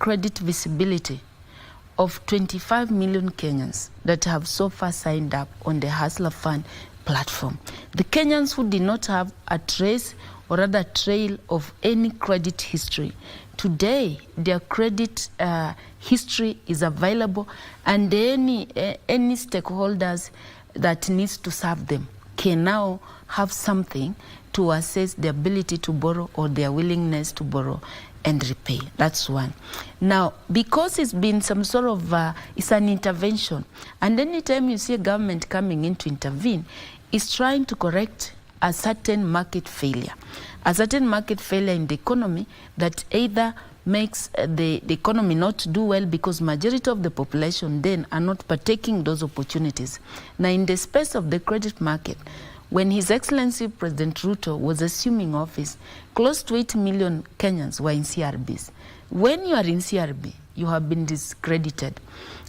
credit visibility of 25 million Kenyans that have so far signed up on the Hustler Fund platform. The Kenyans who did not have a trace or rather trail of any credit history, today their credit history is available, and any stakeholders that needs to serve them can now have something to assess the ability to borrow or their willingness to borrow and repay. That's one. Now, because it's been some sort of, it's an intervention, and anytime you see a government coming in to intervene, is trying to correct a certain market failure. A certain market failure in the economy that either makes the economy not do well because majority of the population then are not partaking those opportunities. Now, in the space of the credit market, when His Excellency President Ruto was assuming office, close to 8 million Kenyans were in CRBs. When you are in CRB, you have been discredited.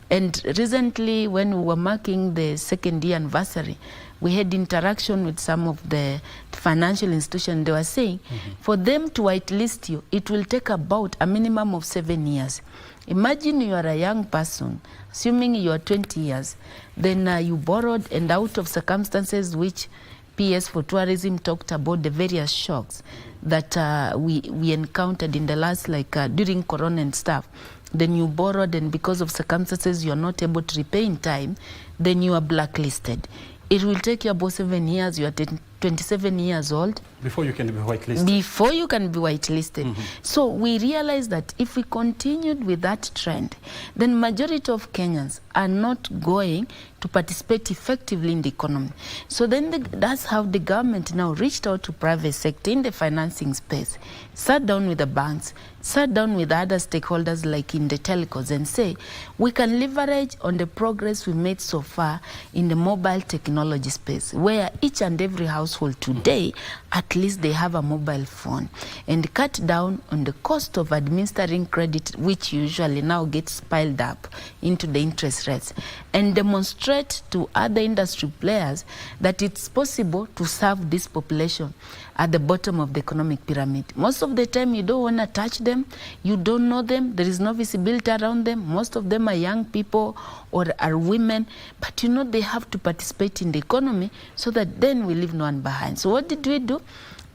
And recently, when we were marking the second year anniversary, we had interaction with some of the financial institutions. They were saying, for them to whitelist you, it will take about a minimum of 7 years. Imagine you are a young person, assuming you are 20 years, then you borrowed, and out of circumstances which PS for Tourism talked about, the various shocks that we encountered in the last, like during Corona and stuff. Then you borrowed, and because of circumstances you are not able to repay in time, then you are blacklisted. It will take you about 7 years. You are 27 years old. Before you can be whitelisted. Before you can be whitelisted. So we realize that if we continued with that trend, then majority of Kenyans are not going to participate effectively in the economy. So then that's how the government now reached out to private sector in the financing space, sat down with the banks, sat down with other stakeholders like in the telecoms, and say, we can leverage on the progress we made so far in the mobile technology space, where each and every household today, at least they have a mobile phone, and cut down on the cost of administering credit, which usually now gets piled up into the interest rates, and demonstrate to other industry players that it's possible to serve this population at the bottom of the economic pyramid. Most of the time you don't want to touch them, you don't know them, there is no visibility around them. Most of them are young people or are women, but you know they have to participate in the economy so that then we leave no one behind. So what did we do?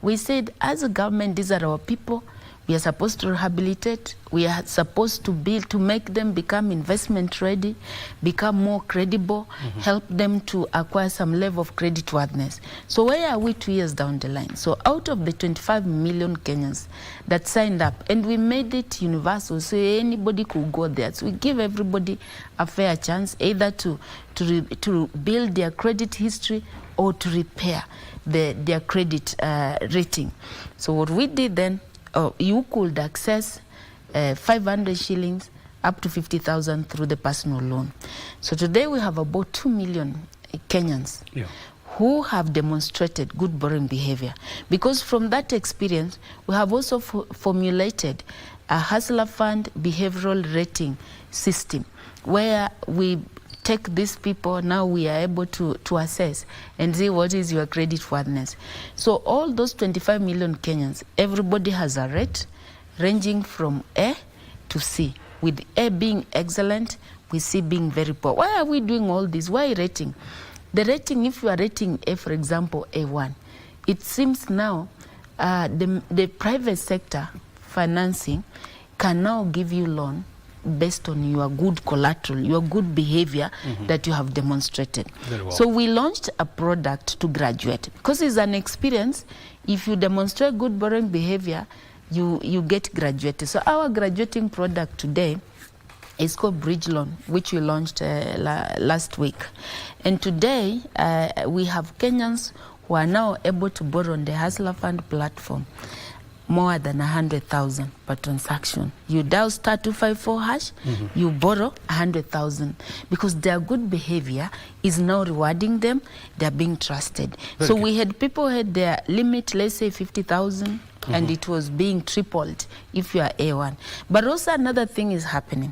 We said, as a government, these are our people. We are supposed to rehabilitate. We are supposed to build, to make them become investment ready, become more credible, help them to acquire some level of creditworthiness. So where are we 2 years down the line? So out of the 25 million Kenyans that signed up, and we made it universal, so anybody could go there. So we give everybody a fair chance, either to build their credit history or to repair their credit rating. So what we did then, you could access 500 shillings up to 50,000 through the personal loan. So today we have about 2 million Kenyans who have demonstrated good borrowing behavior. Because from that experience, we have also formulated a Hustler Fund behavioral rating system, where we take these people, now we are able to assess and see what is your credit worthiness. So all those 25 million Kenyans, everybody has a rate ranging from A to C, with A being excellent, with C being very poor. Why are we doing all this? Why rating? The rating, if you are rating A, for example, A1, it seems now the private sector financing can now give you loan based on your good collateral, your good behavior that you have demonstrated. Very well. So we launched a product to graduate, because it's an experience. If you demonstrate good borrowing behavior, you get graduated. So our graduating product today is called Bridge Loan, which we launched last week. And today we have Kenyans who are now able to borrow on the Hustler Fund platform more than 100,000 per transaction. You dial *254#, you borrow 100,000, because their good behavior is now rewarding them. They are being trusted. So we had people had their limit, let's say 50,000, and it was being tripled if you are A1. But also another thing is happening.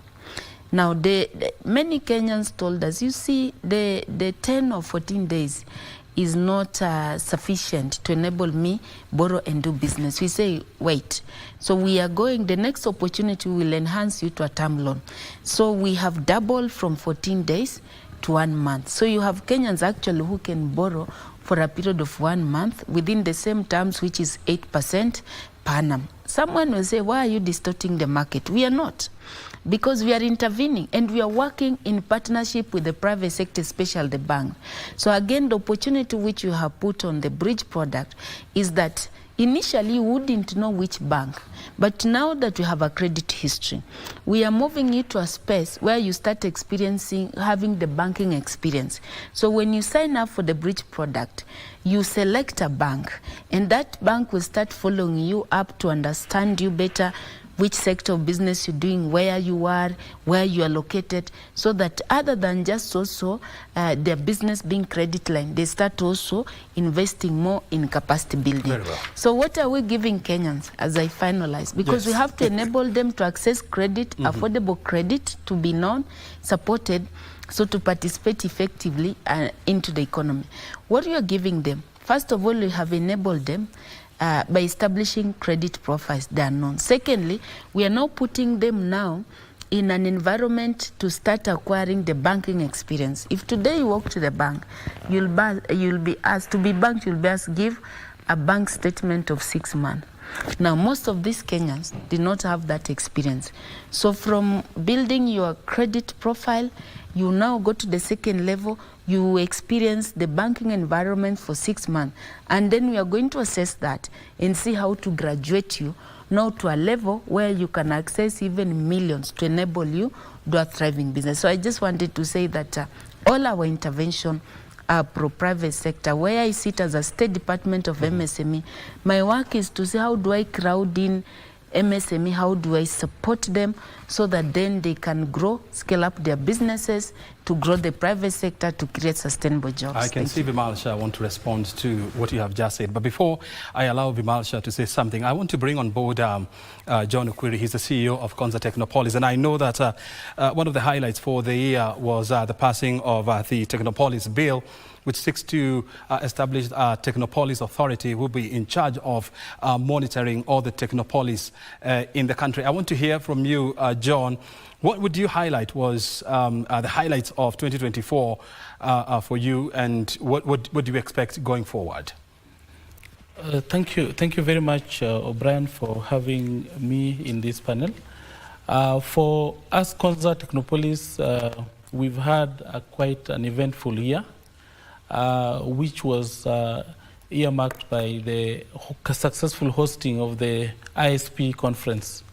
Now, many Kenyans told us, you see, the 10 or 14 days is not sufficient to enable me borrow and do business. We say, wait. So we are going, the next opportunity will enhance you to a term loan. So we have doubled from 14 days to 1 month. So you have Kenyans actually who can borrow for a period of 1 month within the same terms, which is 8% per annum. Someone will say, why are you distorting the market? We are not. Because we are intervening and we are working in partnership with the private sector, especially the bank. So again, the opportunity which you have put on the bridge product is that Initially, you wouldn't know which bank, but now that we have a credit history, we are moving it to a space where you start having the banking experience. So when you sign up for the bridge product, you select a bank, and that bank will start following you up to understand you better, which sector of business you're doing, where you are, where you are located, so that other than just also their business being credit line, they start also investing more in capacity building. Very well. So what are we giving Kenyans as I finalize? Because we have to enable them to access credit, affordable credit, to be known, supported, so to participate effectively into the economy. What we are giving them, first of all, we have enabled them by establishing credit profiles that are known. Secondly, we are now putting them now in an environment to start acquiring the banking experience. If today you walk to the bank, you'll be asked to be banked, you'll be asked give a bank statement of 6 months. Now, most of these Kenyans did not have that experience. So from building your credit profile, you now go to the second level, you experience the banking environment for 6 months. And then we are going to assess that and see how to graduate you now to a level where you can access even millions to enable you to a thriving business. So I just wanted to say that all our intervention are pro-private sector. Where I sit as a State Department of MSME, my work is to see how do I crowd in MSME, how do I support them so that then they can grow, scale up their businesses, to grow the private sector, to create sustainable jobs. I can see Vimalsha want to respond to what you have just said. But before I allow Vimalsha to say something, I want to bring on board John Okwiri. He's the CEO of Konza Technopoles. And I know that one of the highlights for the year was the passing of the Technopoles bill, which seeks to establish a Technopoles authority who will be in charge of monitoring all the Technopoles in the country. I want to hear from you, John. What would you highlight was the highlights of 2024 for you, and what do you expect going forward? Thank you very much, O'Brien, for having me in this panel. For us, Konza Technopoles, we've had quite an eventful year, which was earmarked by the successful hosting of the ISP conference.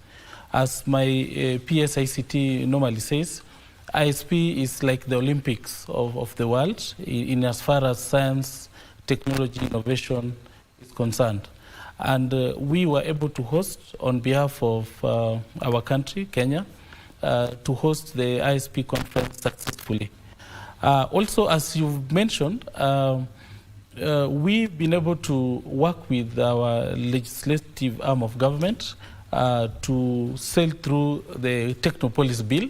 As my PSICT normally says, ISP is like the Olympics of the world in as far as science, technology, innovation is concerned. And we were able to host on behalf of our country, Kenya, to host the ISP conference successfully. Also, as you've mentioned, we've been able to work with our legislative arm of government to sail through the Technopoles bill,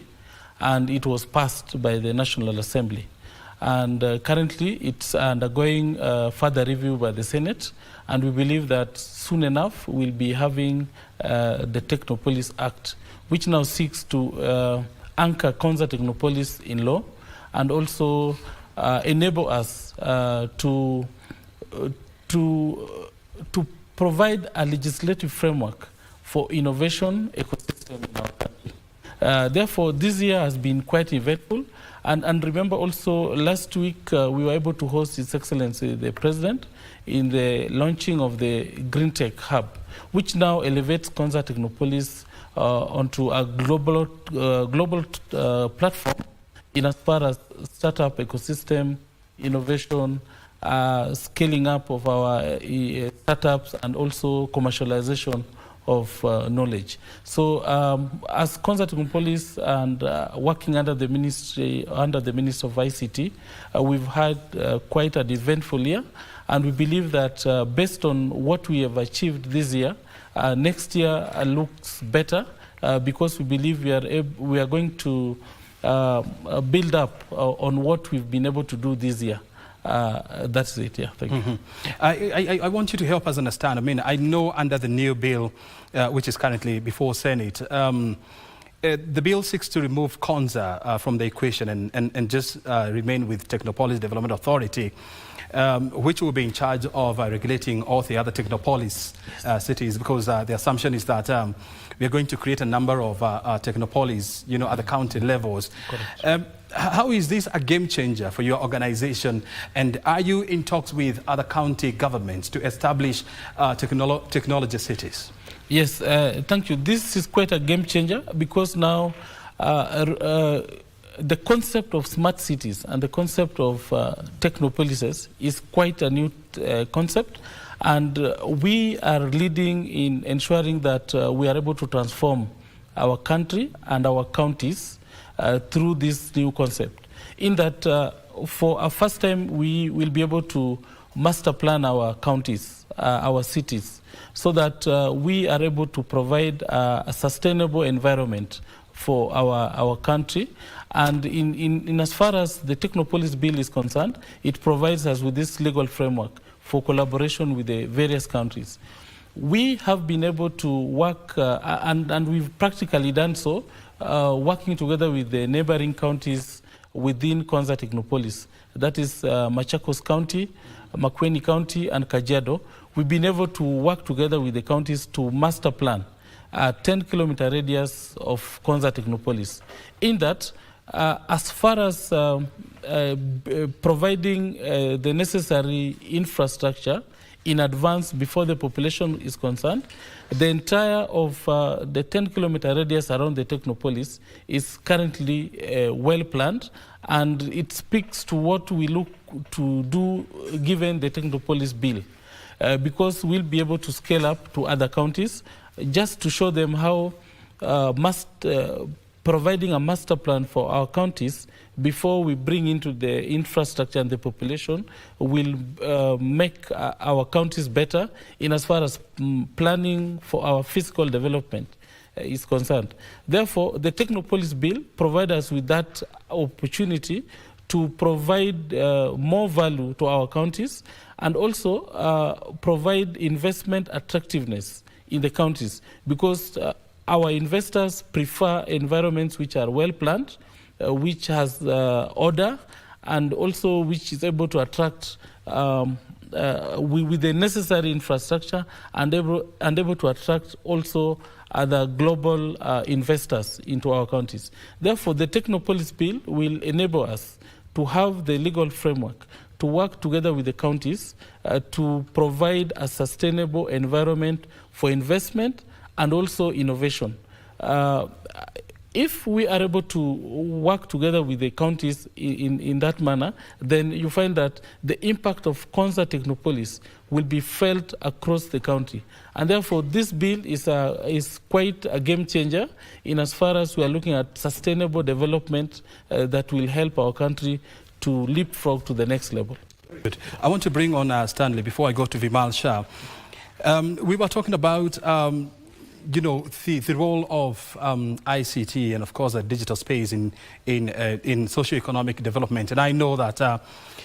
and it was passed by the National Assembly. And currently, it's undergoing further review by the Senate, and we believe that soon enough we'll be having the Technopoles Act, which now seeks to anchor Konza Technopoles in law, and also enable us to provide a legislative framework for innovation ecosystem in our country. Therefore, this year has been quite eventful. And remember also, last week we were able to host His Excellency the President in the launching of the Green Tech Hub, which now elevates Konza Technopoles onto a global platform in as far as startup ecosystem, innovation, scaling up of our startups, and also commercialization of knowledge. So as Konza Technopoles and working under the Ministry of ICT, we've had quite an eventful year, and we believe that based on what we have achieved this year, next year looks better because we believe we are going to build up on what we've been able to do this year. That's it, yeah, thank you. I want you to help us understand. I mean, I know under the new bill, which is currently before Senate, The bill seeks to remove Konza from the equation and just remain with Technopoles Development Authority, which will be in charge of regulating all the other Technopolis cities, because the assumption is that we are going to create a number of Technopolis, at the county levels. How is this a game changer for your organization, and are you in talks with other county governments to establish technology cities? Yes, thank you. This is quite a game changer, because now the concept of smart cities and the concept of technopolises is quite a new concept, and we are leading in ensuring that we are able to transform our country and our counties through this new concept. In that, for a first time, we will be able to master plan our counties, our cities, so that we are able to provide a sustainable environment for our country. And in as far as the Technopolis Bill is concerned, it provides us with this legal framework for collaboration with the various countries. We have been able to work, and we've practically done so, working together with the neighboring counties within Konza Technopolis. That is Machakos County, Makueni County, and Kajiado. We've been able to work together with the counties to master plan a 10-kilometer radius of Konza Technopolis. In that, as far as providing the necessary infrastructure in advance before the population is concerned, the entire of the 10-kilometer radius around the Technopolis is currently well planned, and it speaks to what we look to do given the Technopolis Bill, because we'll be able to scale up to other counties just to show them how providing a master plan for our counties before we bring into the infrastructure and the population will make our counties better in as far as planning for our physical development is concerned. Therefore, the Technopolis Bill provides us with that opportunity to provide more value to our counties, and also provide investment attractiveness in the counties, because our investors prefer environments which are well planned, which has order, and also which is able to attract with the necessary infrastructure, and able to attract also other global investors into our counties. Therefore, the Technopolis Bill will enable us to have the legal framework to work together with the counties to provide a sustainable environment for investment and also innovation. If we are able to work together with the counties in that manner, then you find that the impact of Konza Technopolis will be felt across the country. And therefore, this bill is quite a game changer in as far as we are looking at sustainable development that will help our country to leapfrog to the next level. Good. I want to bring on Stanley before I go to Vimal Shah. We were talking about the role of ICT and, of course, the digital space in socio-economic development. And I know that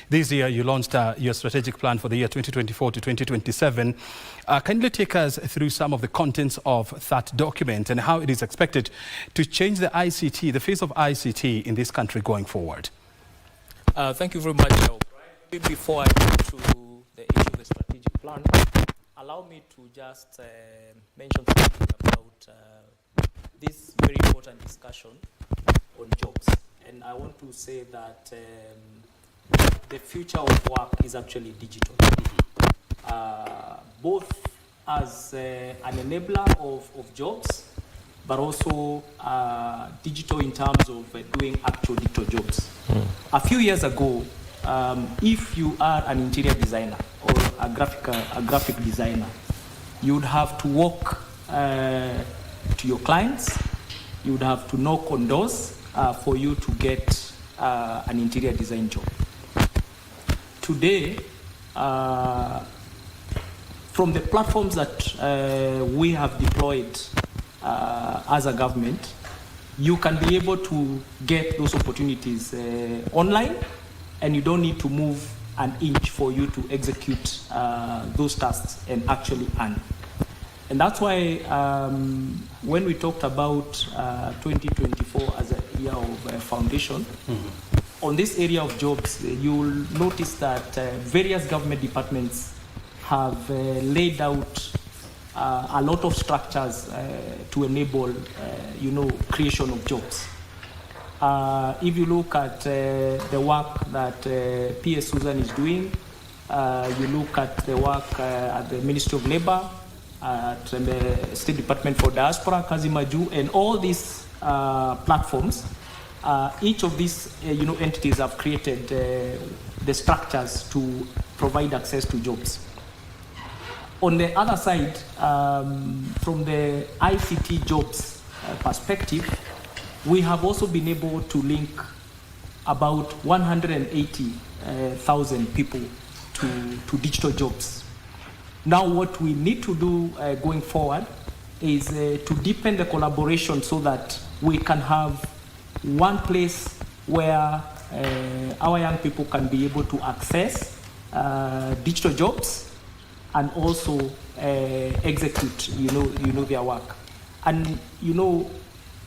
this year you launched your strategic plan for the year 2024 to 2027. Can you take us through some of the contents of that document and how it is expected to change the ICT, the face of ICT in this country going forward? Thank you very much, Brian. Before I go to the issue of the strategic plan, allow me to just mention something about this very important discussion on jobs. And I want to say that the future of work is actually digital. Both as an enabler of jobs, but also digital in terms of doing actual digital jobs. A few years ago, if you are an interior designer or a graphic designer, you would have to walk to your clients, you would have to knock on doors for you to get an interior design job. Today, from the platforms that we have deployed as a government, you can be able to get those opportunities online, and you don't need to move an inch for you to execute those tasks and actually earn. And that's why when we talked about 2024 as a year of foundation, on this area of jobs, you'll notice that various government departments have laid out a lot of structures to enable, creation of jobs. If you look at the work that PS Susan is doing, you look at the work at the Ministry of Labour, at the State Department for Diaspora, Kazi Maju, and all these platforms, each of these entities have created the structures to provide access to jobs. On the other side, from the ICT jobs perspective, we have also been able to link about 180,000 people to digital jobs. Now what we need to do going forward is to deepen the collaboration so that we can have one place where our young people can be able to access digital jobs and also execute, their work. And,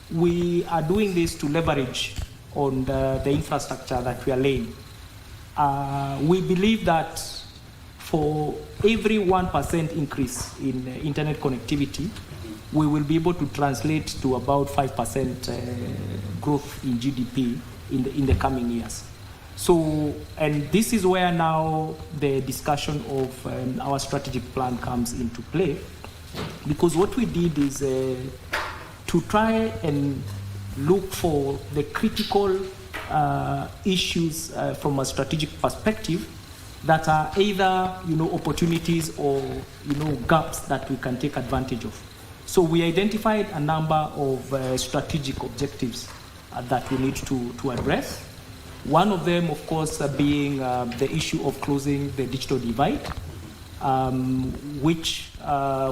we are doing this to leverage on the infrastructure that we are laying. We believe that for every 1% increase in internet connectivity, we will be able to translate to about 5% growth in GDP in the coming years. So, and this is where now the discussion of our strategic plan comes into play, because what we did is to try and look for the critical issues from a strategic perspective that are either opportunities or gaps that we can take advantage of. So we identified a number of strategic objectives that we need to address. One of them, of course, being the issue of closing the digital divide, which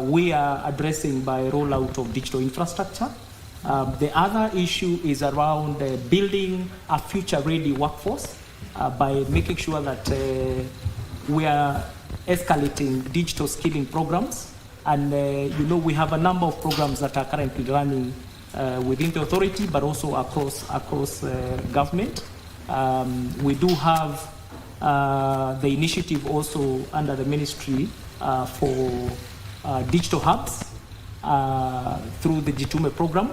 we are addressing by rollout of digital infrastructure. The other issue is around building a future-ready workforce by making sure that we are escalating digital skilling programs. And, we have a number of programs that are currently running within the authority, but also across government. We do have the initiative also under the ministry for digital hubs through the Jitume program.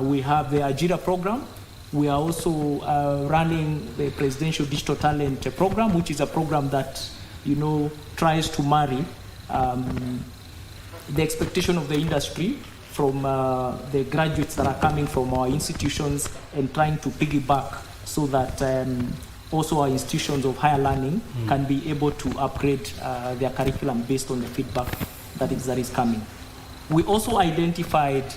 We have the Ajira program. We are also running the Presidential Digital Talent program, which is a program that, tries to marry the expectation of the industry from the graduates that are coming from our institutions and trying to piggyback so that also our institutions of higher learning can be able to upgrade their curriculum based on the feedback that is coming. We also identified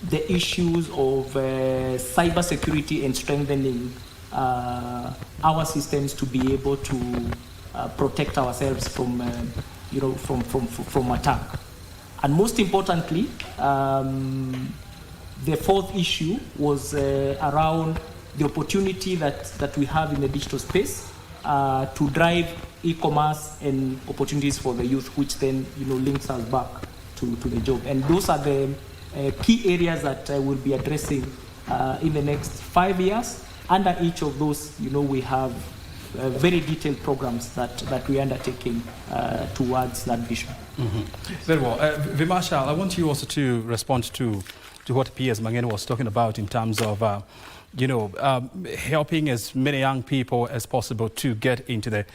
the issues of cybersecurity and strengthening our systems to be able to protect ourselves from attack. And most importantly, the fourth issue was around the opportunity that we have in the digital space to drive e-commerce and opportunities for the youth, which then links us back to the job. And those are the key areas that I will be addressing in the next 5 years. Under each of those, we have very detailed programs that we are undertaking towards that vision. Very well. Vimasha, I want you also to respond to what P.S. Mangeni was talking about in terms of helping as many young people as possible to get into the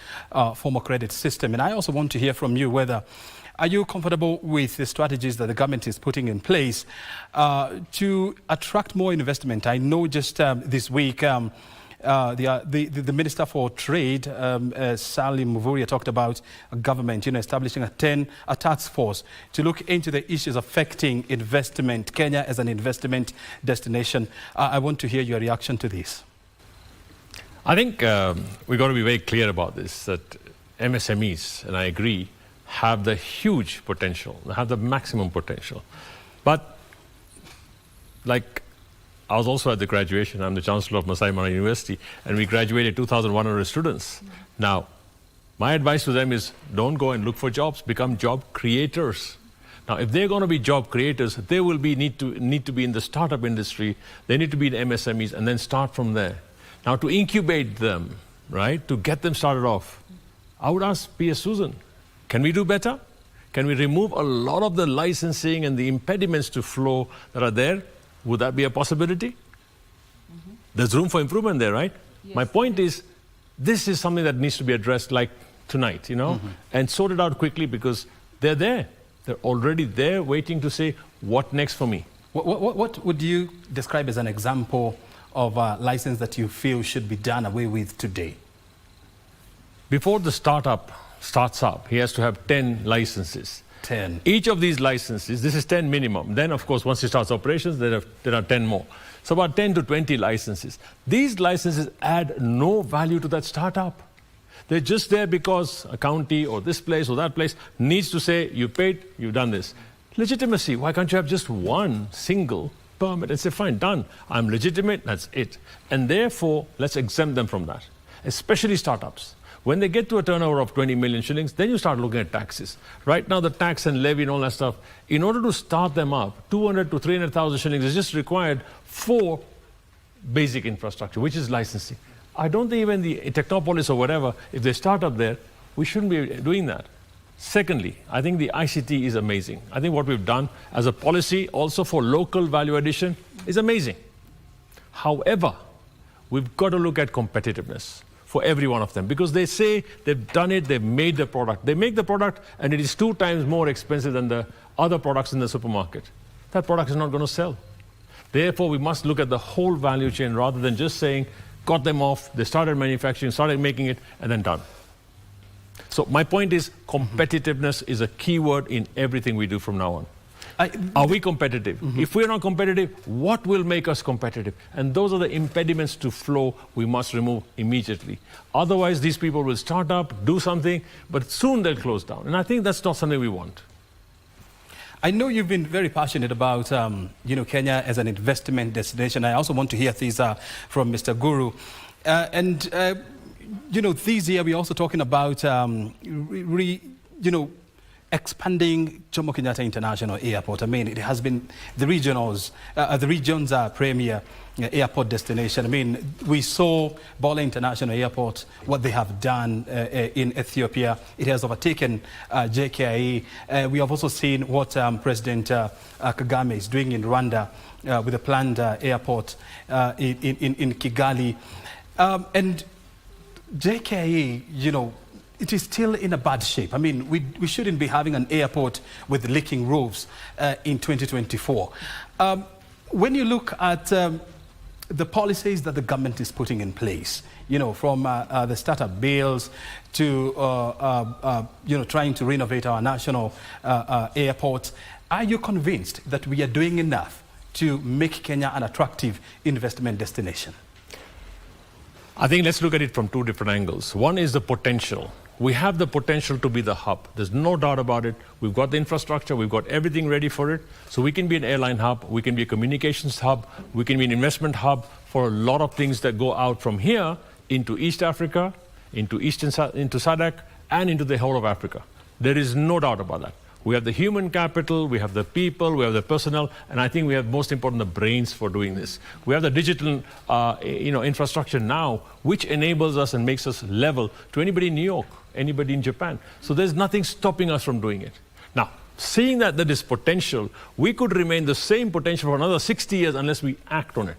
formal credit system. And I also want to hear from you whether are you comfortable with the strategies that the government is putting in place to attract more investment? I know just this week the Minister for Trade, Salim Mvurya, talked about a government establishing a task force to look into the issues affecting investment, Kenya as an investment destination. I want to hear your reaction to this. I think we've got to be very clear about this, that MSMEs, and I agree, have the huge potential, have the maximum potential. But like, I was also at the graduation. I'm the Chancellor of Masai Mara University, and we graduated 2,100 students. Now, My advice to them is don't go and look for jobs, become job creators. Now, if they're going to be job creators, they will need to be in the startup industry, they need to be in MSMEs, and then start from there. Now, to incubate them, right, to get them started off, I would ask P.S. Susan, can we do better? Can we remove a lot of the licensing and the impediments to flow that are there? Would that be a possibility? There's room for improvement there, right? Yes. My point is, this is something that needs to be addressed like tonight, and sorted out quickly because they're there. They're already there waiting to say, what next for me? What would you describe as an example of a license that you feel should be done away with today? Before the startup starts up, he has to have 10 licenses. 10. Each of these licenses, this is 10 minimum. Then, of course, once he starts operations, there are 10 more. So about 10 to 20 licenses. These licenses add no value to that startup. They're just there because a county or this place or that place needs to say, you paid, you've done this. Legitimacy, why can't you have just one single permit and say, fine, done. I'm legitimate, that's it. And therefore, let's exempt them from that, especially startups. When they get to a turnover of 20 million shillings, then you start looking at taxes. Right now, the tax and levy and all that stuff, in order to start them up, 200 to 300,000 shillings is just required for basic infrastructure, which is licensing. I don't think even the technopoles or whatever, if they start up there, we shouldn't be doing that. Secondly, I think the ICT is amazing. I think what we've done as a policy also for local value addition is amazing. However, we've got to look at competitiveness for every one of them because they say they've done it, they've made the product. They make the product and it is 2 times more expensive than the other products in the supermarket. That product is not going to sell. Therefore, we must look at the whole value chain rather than just saying, got them off, they started manufacturing, started making it, and then done. So my point is competitiveness is a key word in everything we do from now on. Are we competitive? If we're not competitive, what will make us competitive? And those are the impediments to flow we must remove immediately. Otherwise, these people will start up, do something, but soon they'll close down. And I think that's not something we want. I know you've been very passionate about Kenya as an investment destination. I also want to hear these from Mr. Guru. This year we're also talking about expanding Jomo Kenyatta International Airport. I mean, it has been the region's premier airport destination. I mean, we saw Bola International Airport, what they have done in Ethiopia. It has overtaken JKIA. We have also seen what President Kagame is doing in Rwanda with a planned airport in Kigali. And JKIA, it is still in a bad shape. I mean, we shouldn't be having an airport with leaking roofs in 2024. When you look at the policies that the government is putting in place, from the startup bills to trying to renovate our national airport, are you convinced that we are doing enough to make Kenya an attractive investment destination? I think let's look at it from 2 different angles. One is the potential. We have the potential to be the hub. There's no doubt about it. We've got the infrastructure. We've got everything ready for it. So we can be an airline hub. We can be a communications hub. We can be an investment hub for a lot of things that go out from here into East Africa, into SADC, and into the whole of Africa. There is no doubt about that. We have the human capital, we have the people, we have the personnel, and I think we have, most important, the brains for doing this. We have the digital infrastructure now, which enables us and makes us level to anybody in New York, anybody in Japan. So there's nothing stopping us from doing it. Now, seeing that there is potential, we could remain the same potential for another 60 years unless we act on it.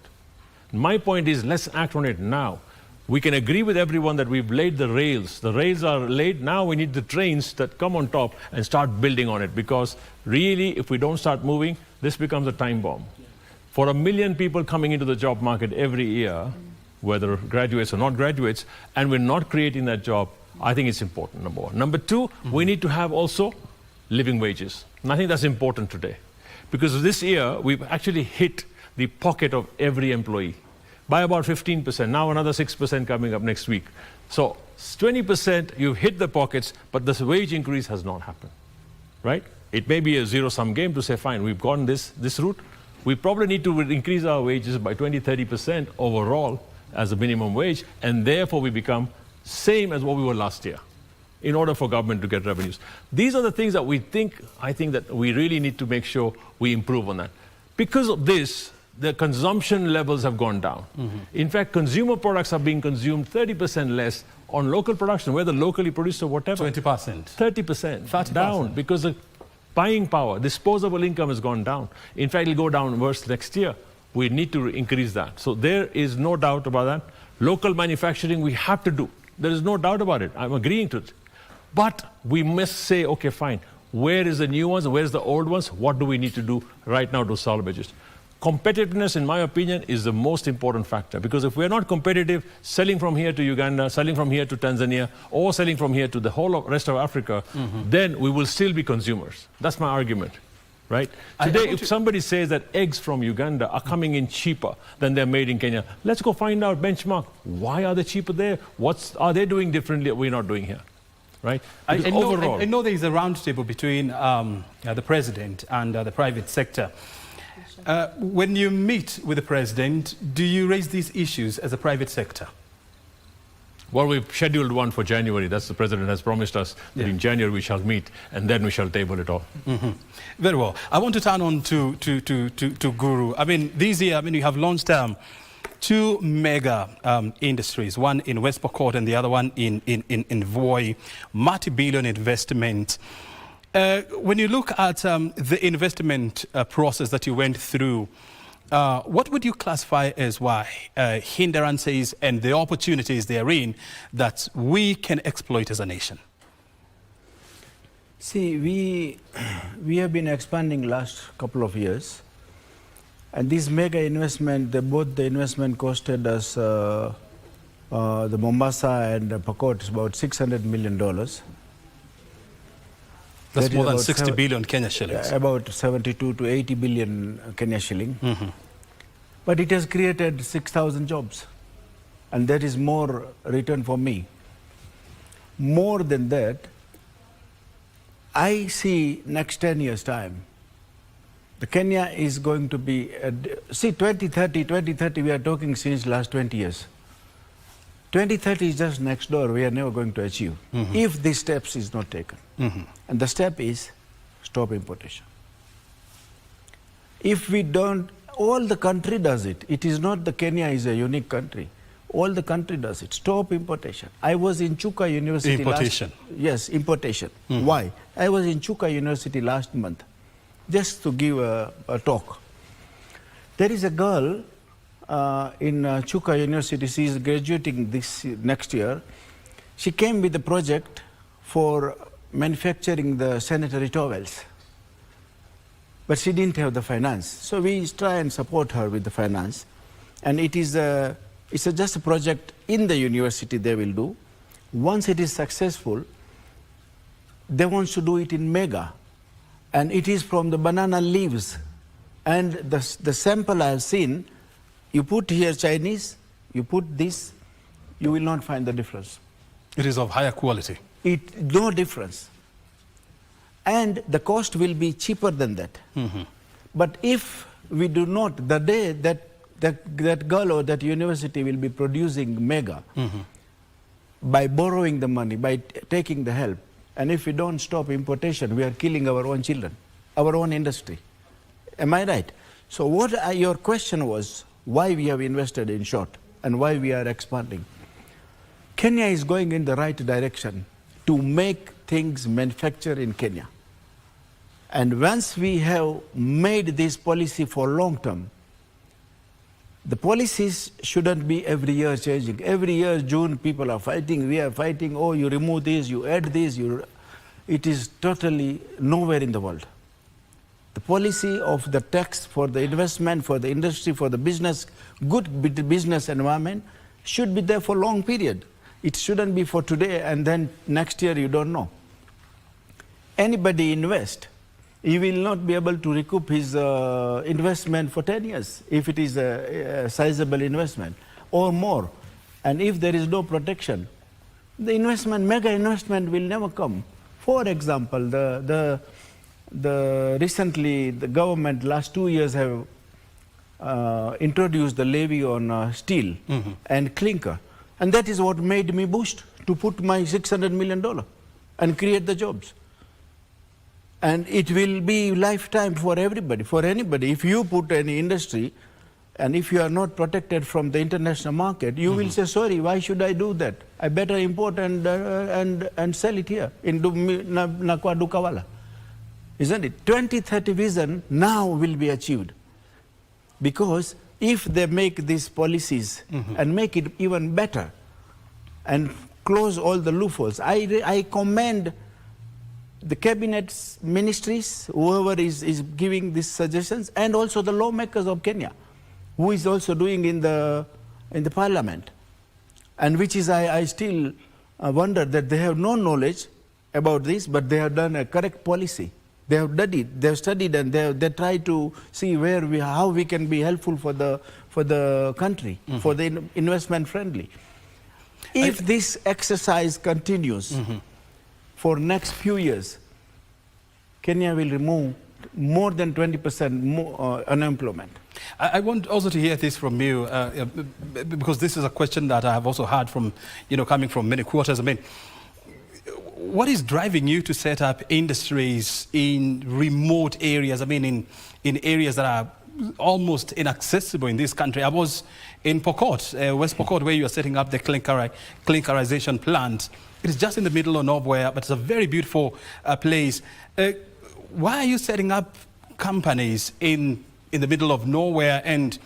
My point is, let's act on it now. We can agree with everyone that we've laid the rails. The rails are laid. Now we need the trains that come on top and start building on it. Because really, if we don't start moving, this becomes a time bomb. For 1 million people coming into the job market every year, whether graduates or not graduates, and we're not creating that job, I think it's important, number one. Number two, we need to have also living wages. And I think that's important today. Because this year, we've actually hit the pocket of every employee by about 15%. Now another 6% coming up next week. So 20%, you've hit the pockets, but this wage increase has not happened, right? It may be a zero-sum game to say, fine, we've gone this route. We probably need to increase our wages by 20, 30% overall as a minimum wage, and therefore we become same as what we were last year. in order for government to get revenues. These are the things that I think that we really need to make sure we improve on that. Because of this, the consumption levels have gone down. In fact, consumer products are being consumed 30% less on local production, whether locally produced or whatever. 20%. 30% 30%. down because the buying power, disposable income has gone down. In fact, it'll go down worse next year. We need to increase that. So there is no doubt about that. Local manufacturing we have to do. There is no doubt about it. I'm agreeing to it. But we must say, okay, fine. Where is the new ones? Where's the old ones? What do we need to do right now to salvage it? Competitiveness, in my opinion, is the most important factor, because if we're not competitive, selling from here to Uganda, selling from here to Tanzania, or selling from here to the whole of rest of Africa, then we will still be consumers. That's my argument, right? Today, if somebody says that eggs from Uganda are coming in cheaper than they're made in Kenya, let's go find out, benchmark, why are they cheaper there? What are they doing differently that we're not doing here? Right? I know there is a roundtable between the president and the private sector. When you meet with the president, do you raise these issues as a private sector? Well, we've scheduled one for January. That's the president has promised us that in January we shall meet, and then we shall table it all. Very well. I want to turn on to Guru. I mean, this year, you have launched two mega industries, one in West Pokot and the other one in Voi, multi-billion investment. When you look at the investment process that you went through, what would you classify as hindrances and the opportunities therein that we can exploit as a nation? See, we have been expanding last couple of years. And this mega investment, both the investment costed us, the Mombasa and Pokot, is about $600 million. That's more than 60 billion Kenya shillings. About 72 to 80 billion Kenya shilling. But it has created 6,000 jobs. And that is more return for me. More than that, I see next 10 years' time, the Kenya is going to be, see 2030, we are talking since last 20 years. 2030 is just next door, we are never going to achieve, if these steps is not taken. And the step is stop importation. If we don't, all the country does it. It is not the Kenya is a unique country. All the country does it. Stop importation. I was in Chuka University Importation. Yes, importation. Why? I was in Chuka University last month, just to give a talk. There is a girl in Chuka University, she is graduating next year. She came with a project for manufacturing the sanitary towels. But she didn't have the finance. So we try and support her with the finance. And it is just a project in the university they will do. Once it is successful, they want to do it in mega. And it is from the banana leaves. And the sample I have seen, you put here Chinese, you put this, you will not find the difference. It is of higher quality. No difference. And the cost will be cheaper than that. But if we do not, the day that girl or that university will be producing mega, by borrowing the money, by taking the help, and if we don't stop importation, we are killing our own children, our own industry. Am I right? So your question was, why we have invested in short and why we are expanding. Kenya is going in the right direction to make things manufactured in Kenya. And once we have made this policy for long term, the policies shouldn't be every year changing. Every year, June, people are fighting, we are fighting, oh, you remove this, you add this. It is totally nowhere in the world. The policy of the tax for the investment, for the industry, for the business, good business environment should be there for a long period. It shouldn't be for today and then next year you don't know. Anybody invest, he will not be able to recoup his investment for 10 years if it is a sizable investment or more. And if there is no protection, the investment, mega investment will never come. For example, recently the government last 2 years have introduced the levy on steel and clinker. And that is what made me boost to put my $600 million. and create the jobs. And it will be lifetime for everybody, for anybody. If you put any industry, and if you are not protected from the international market, you will say, sorry, why should I do that? I better import and sell it here in Nakwa Dukawala. Isn't it? 2030 vision now will be achieved. Because if they make these policies and make it even better and close all the loopholes, I commend the cabinet ministries, whoever is giving these suggestions, and also the lawmakers of Kenya, who is also doing in the parliament, and which is I still wonder that they have no knowledge about this, but they have done a correct policy. They have studied, and they try to see how we can be helpful for the country, for the investment friendly. If this exercise continues for next few years, Kenya will remove more than 20% more unemployment. I want also to hear this from you, because this is a question that I have also heard from, coming from many quarters. I mean, what is driving you to set up industries in remote areas? I mean, in areas that are almost inaccessible in this country. I was in Pokot, West Pokot, where you are setting up the clinkerization plant. It is just in the middle of nowhere, but it's a very beautiful place. Why are you setting up companies in the middle of nowhere? And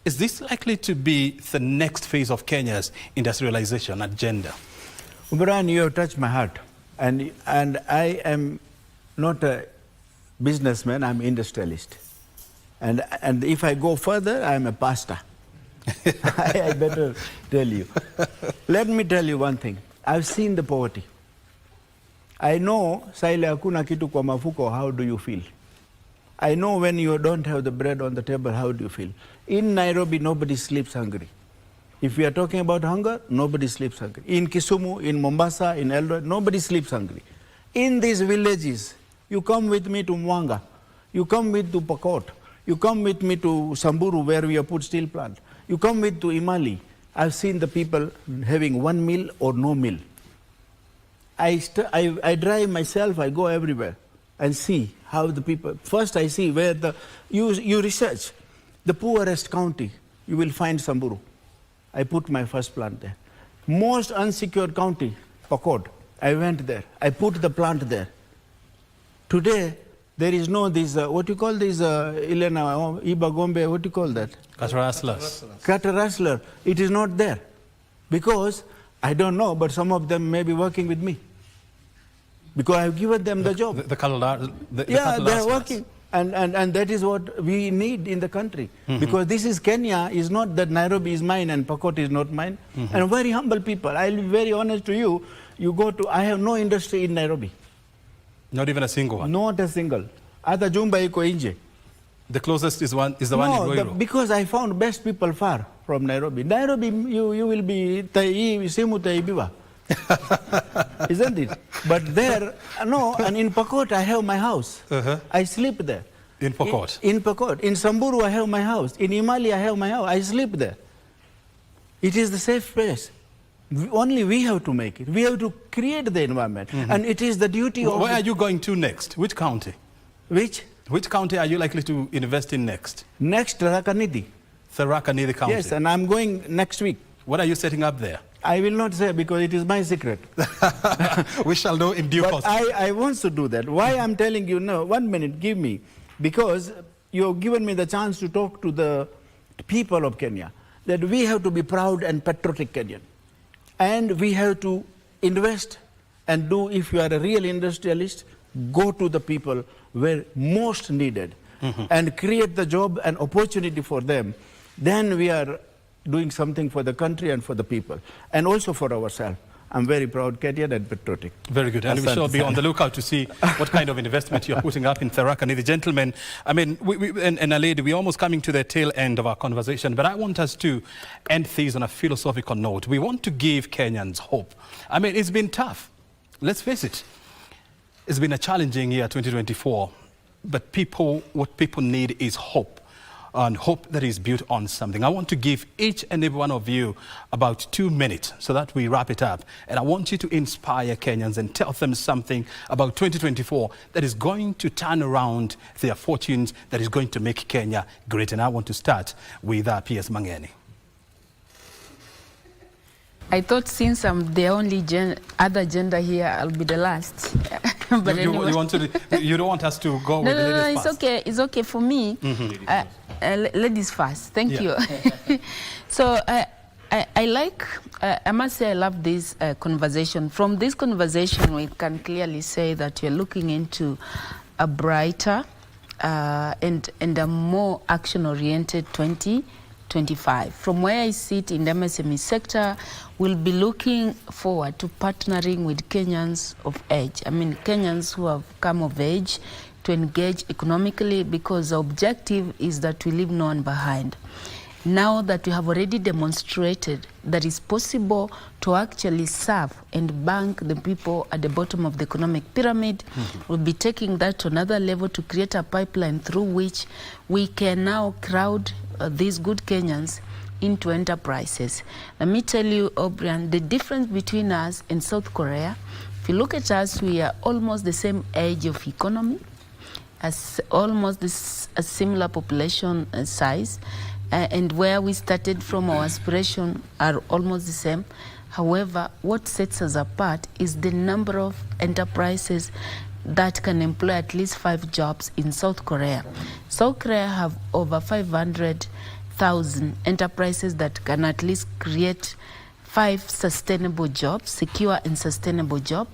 is this likely to be the next phase of Kenya's industrialization agenda? Brian, you have touched my heart. And I am not a businessman, I'm an industrialist. And if I go further, I'm a pastor. I better tell you. Let me tell you one thing. I've seen the poverty. I know, Saile hakuna kitu kwa mafuko, how do you feel? I know when you don't have the bread on the table, how do you feel? In Nairobi, nobody sleeps hungry. If we are talking about hunger, nobody sleeps hungry. In Kisumu, in Mombasa, in Eldoret, nobody sleeps hungry. In these villages, you come with me to Mwanga, you come with to Pokot, you come with me to Samburu, where we have put steel plant, you come with to Imali. I've seen the people having one meal or no meal. I drive myself, I go everywhere and see how the people, first I see where you research the poorest county, you will find Samburu. I put my first plant there. Most unsecured county, Pokot, I went there. I put the plant there. Today, there is no this, what you call this, Elena, Iba Gombe, what do you call that? Cutter rustler. It is not there. Because, I don't know, but some of them may be working with me. Because I have given them the job. Yeah, they are working. And that is what we need in the country. Because this is Kenya, is not that Nairobi is mine and Pokot is not mine. And very humble people. I'll be very honest to you. I have no industry in Nairobi. Not even a single one? Not a single. Ata jumba iko inje. The closest is the one in Ruiru? Because I found best people far from Nairobi. Nairobi, you will be simu taibiwa. Isn't it? But there, no, and in Pokot I have my house. I sleep there. In Pokot? In Pokot. In Samburu I have my house. In Imali I have my house. I sleep there. It is the safe place. Only we have to make it. We have to create the environment. And it is the duty of... Where are you going to next? Which county? Which? Which county are you likely to invest in next? Next, Tharaka Nithi. Tharaka Nithi County? Yes, and I'm going next week. What are you setting up there? I will not say because it is my secret. We shall know in due course. I want to do that. Why I'm telling you no, 1 minute, give me. Because you have given me the chance to talk to the people of Kenya. That we have to be proud and patriotic Kenyan. And we have to invest and do, if you are a real industrialist, go to the people where most needed and create the job and opportunity for them. Then we are doing something for the country and for the people, and also for ourselves. I'm very proud, Kenyan and patriotic. Very good. And we shall be on the lookout to see what kind of investment you're putting up in Tharaka Nithi. Gentlemen, I mean, and a lady, we're almost coming to the tail end of our conversation, but I want us to end things on a philosophical note. We want to give Kenyans hope. I mean, it's been tough. Let's face it. It's been a challenging year, 2024, but what people need is hope. and hope that is built on something. I want to give each and every one of you about 2 minutes so that we wrap it up. And I want you to inspire Kenyans and tell them something about 2024 that is going to turn around their fortunes, that is going to make Kenya great. And I want to start with PS Mangeni. I thought since I'm the only other gender here, I'll be the last. But anyway. You don't want us to go No, with the ladies it's first? okay. It's okay for me. Ladies first. Thank you. So I like, I must say I love this conversation. From this conversation, we can clearly say that you're looking into a brighter and a more action-oriented 2025. From where I sit in the MSME sector, we'll be looking forward to partnering with Kenyans of age. I mean, Kenyans who have come of age to engage economically, because the objective is that we leave no one behind. Now that we have already demonstrated that it's possible to actually serve and bank the people at the bottom of the economic pyramid, we'll be taking that to another level to create a pipeline through which we can now crowd these good Kenyans into enterprises. Let me tell you, O'Brien, the difference between us and South Korea, if you look at us, we are almost the same age of economy, as almost a similar population size, and where we started from, our aspiration are almost the same. However, what sets us apart is the number of enterprises that can employ at least 5 jobs in South Korea. South Korea have over 500,000 enterprises that can at least create 5 sustainable jobs, secure and sustainable jobs,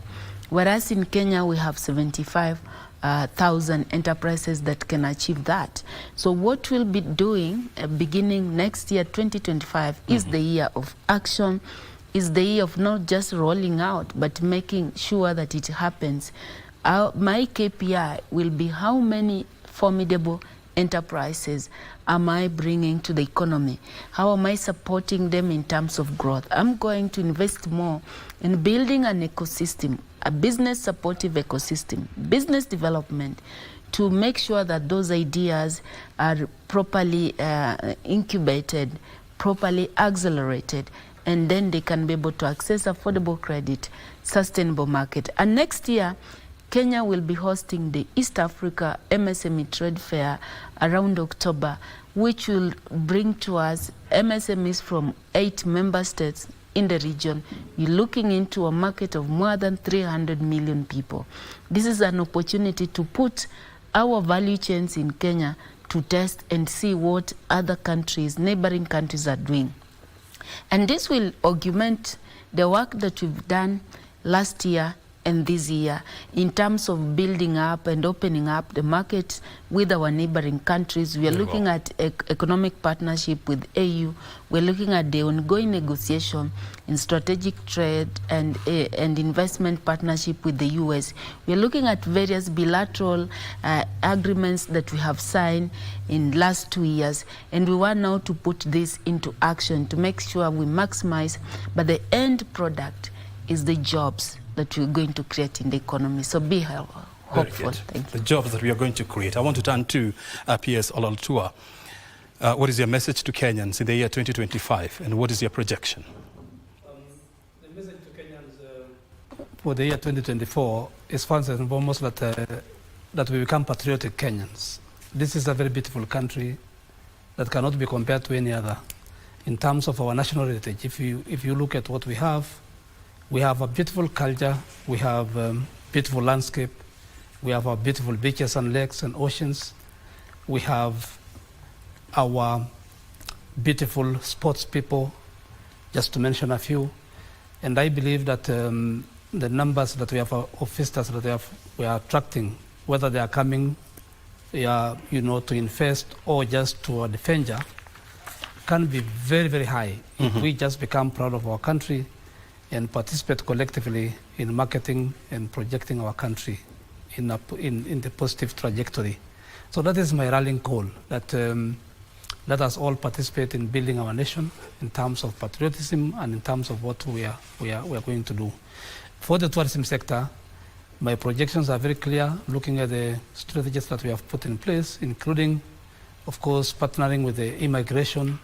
whereas in Kenya we have 75,000 enterprises that can achieve that. So what we'll be doing beginning next year, 2025, is the year of action, is the year of not just rolling out, but making sure that it happens. My KPI will be how many formidable enterprises am I bringing to the economy? How am I supporting them in terms of growth? I'm going to invest more in building an ecosystem, a business supportive ecosystem, business development, to make sure that those ideas are properly incubated, properly accelerated, and then they can be able to access affordable credit, sustainable market. And next year, Kenya will be hosting the East Africa MSME Trade Fair around October, which will bring to us MSMEs from 8 member states in the region. You're looking into a market of more than 300 million people. This is an opportunity to put our value chains in Kenya to test and see what other countries, neighboring countries, are doing. And this will augment the work that we've done last year and this year in terms of building up and opening up the market with our neighboring countries. We are looking at economic partnership with AU. We're looking at the ongoing negotiation in strategic trade and investment partnership with the US. We're looking at various bilateral agreements that we have signed in last 2 years, and we want now to put this into action to make sure we maximize, but the end product is the jobs that we're going to create in the economy. So be hopeful. Thank you. The jobs that we are going to create. I want to turn to PS Olaltua. What is your message to Kenyans in the year 2025, and what is your projection? The message to Kenyans for the year 2024 is first and foremost that we become patriotic Kenyans. This is a very beautiful country that cannot be compared to any other in terms of our national heritage. If you look at what we have a beautiful culture, we have beautiful landscape, we have our beautiful beaches and lakes and oceans, we have our beautiful sports people, just to mention a few. And I believe that the numbers that we have of visitors that we are attracting, whether they are coming to invest or just to a defender, can be very, very high if we just become proud of our country and participate collectively in marketing and projecting our country in the positive trajectory. So that is my rallying call, that let us all participate in building our nation in terms of patriotism and in terms of what we are going to do. For the tourism sector, my projections are very clear, looking at the strategies that we have put in place, including of course, partnering with the immigration,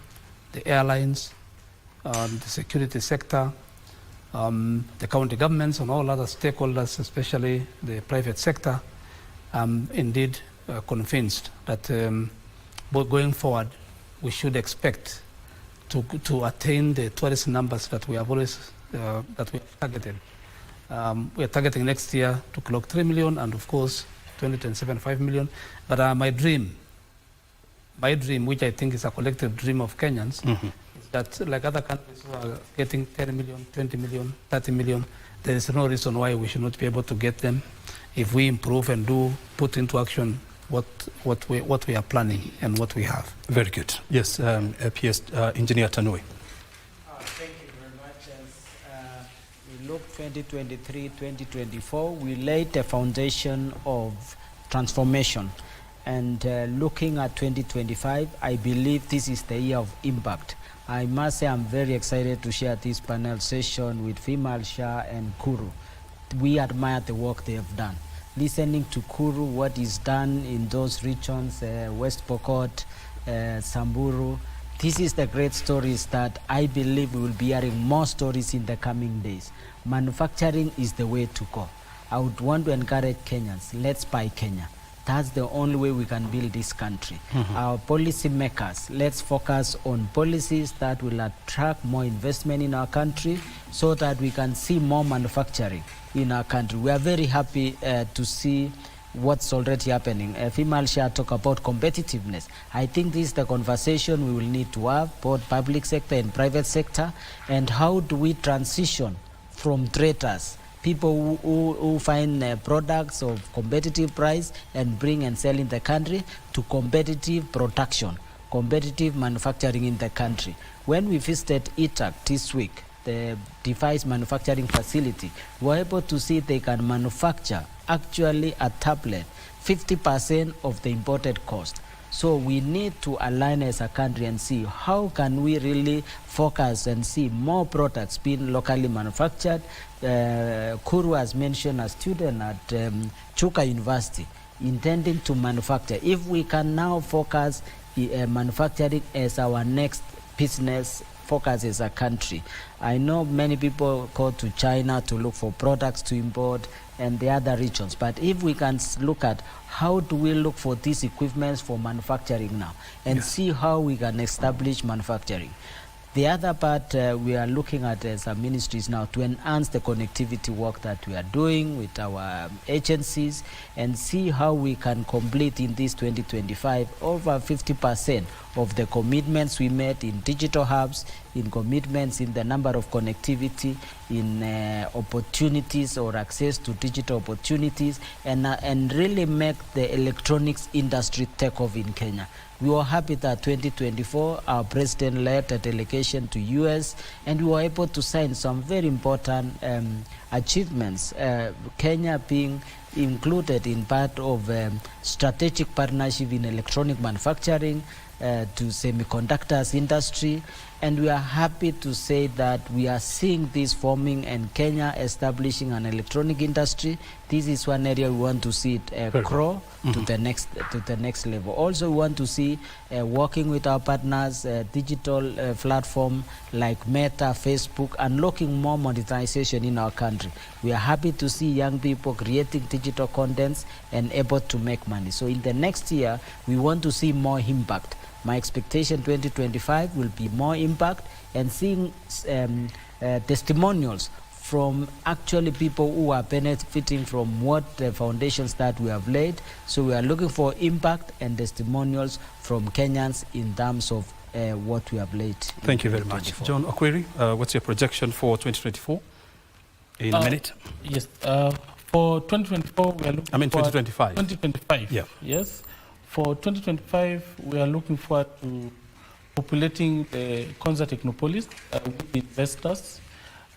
the airlines, the security sector, the county governments and all other stakeholders, especially the private sector, indeed convinced that going forward, we should expect to attain the tourist numbers that we have always targeted. We are targeting next year to clock 3 million and of course 2027 5 million. But my dream, which I think is a collective dream of Kenyans, is that like other countries who are getting 10 million, 20 million, 30 million, there is no reason why we should not be able to get them if we improve and put into action what we are planning and what we have. Very good. Yes, PS Engineer Tanui. Thank you very much. As we look 2023, 2024, we laid the foundation of transformation. And looking at 2025, I believe this is the year of impact. I must say I'm very excited to share this panel session with Fimal Shah and Kuru. We admire the work they have done. Listening to Kuru, what is done in those regions, West Pokot, Samburu, this is the great stories that I believe we will be hearing more stories in the coming days. Manufacturing is the way to go. I would want to encourage Kenyans, let's buy Kenya. That's the only way we can build this country. Our policy makers, let's focus on policies that will attract more investment in our country so that we can see more manufacturing in our country. We are very happy to see what's already happening. Fimal Shah talk about competitiveness. I think this is the conversation we will need to have, both public sector and private sector, and how do we transition from traders, people who find products of competitive price and bring and sell in the country, to competitive production, competitive manufacturing in the country. When we visited ITAC this week, the device manufacturing facility, we were able to see they can manufacture actually a tablet 50% of the imported cost. So we need to align as a country and see how can we really focus and see more products being locally manufactured. Kuru has mentioned a student at Chuka University intending to manufacture. If we can now focus manufacturing as our next business focus as a country. I know many people go to China to look for products to import and the other regions, but if we can look at how do we look for these equipments for manufacturing now and see how we can establish manufacturing. The other part we are looking at as a ministries now to enhance the connectivity work that we are doing with our agencies and see how we can complete in this 2025 over 50% of the commitments we made in digital hubs, in commitments in the number of connectivity, in opportunities or access to digital opportunities, and really make the electronics industry take off in Kenya. We were happy that 2024, our president led a delegation to US, and we were able to sign some very important achievements. Kenya being included in part of strategic partnership in electronic manufacturing to semiconductors industry. And we are happy to say that we are seeing this forming and Kenya establishing an electronic industry. This is one area we want to see it grow to the next level. Also, we want to see working with our partners, digital platform like Meta, Facebook, unlocking more monetization in our country. We are happy to see young people creating digital contents and able to make money. So in the next year, we want to see more impact. My expectation 2025 will be more impact and seeing testimonials from actually people who are benefiting from what the foundations that we have laid. So we are looking for impact and testimonials from Kenyans in terms of what we have laid. Thank you very much. John Okwiri, what's your projection for 2024 in a minute? Yes, for 2024 we are looking 2025. 2025, yeah. Yes. For 2025, we are looking forward to populating the Konza Technopolis with investors.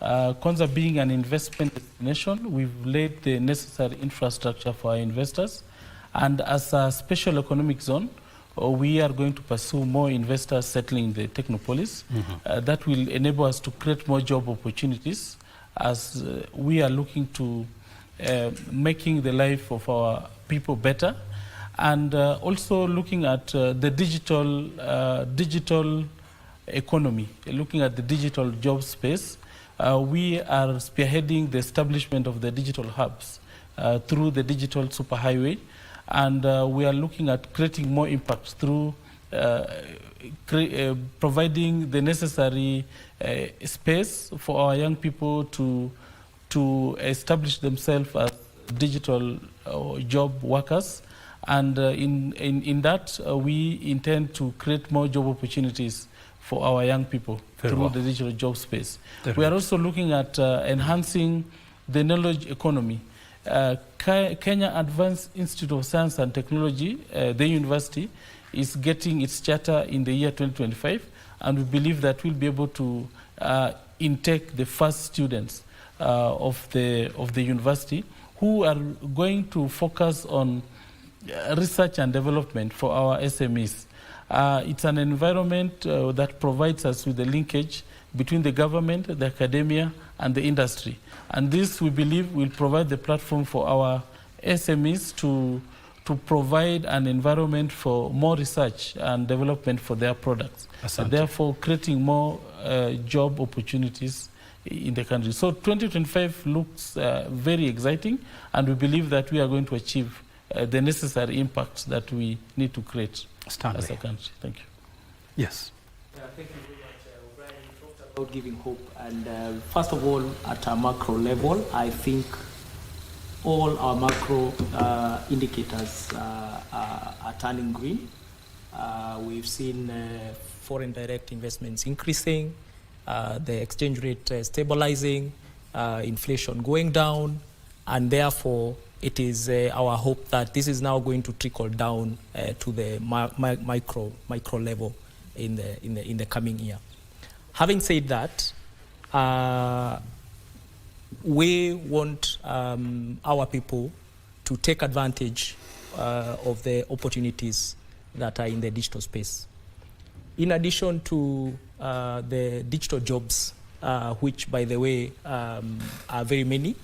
Konza being an investment destination, we've laid the necessary infrastructure for our investors. And as a special economic zone, we are going to pursue more investors settling in the Technopolis. That will enable us to create more job opportunities as we are looking to making the life of our people better. and also looking at the digital economy, looking at the digital job space. We are spearheading the establishment of the digital hubs through the digital superhighway, and we are looking at creating more impact through providing the necessary space for our young people to establish themselves as digital job workers. And in that, we intend to create more job opportunities for our young people through the digital job space. We are also looking at enhancing the knowledge economy. Kenya Advanced Institute of Science and Technology, the university, is getting its charter in the year 2025, and we believe that we'll be able to intake the first students of the university who are going to focus on research and development for our SMEs. It's an environment that provides us with the linkage between the government, the academia, and the industry. And this, we believe, will provide the platform for our SMEs to provide an environment for more research and development for their products, and therefore creating more job opportunities in the country. So 2025 looks very exciting, and we believe that we are going to achieve the necessary impact that we need to create as a country. Thank you. Yes. Thank you very much, O'Brien. You talked about giving hope, and first of all, at a macro level, I think all our macro indicators are turning green. We've seen foreign direct investments increasing, the exchange rate stabilizing, inflation going down, and therefore it is our hope that this is now going to trickle down to the micro level in the coming year. Having said that, we want our people to take advantage of the opportunities that are in the digital space. In addition to the digital jobs, which, by the way, are very many.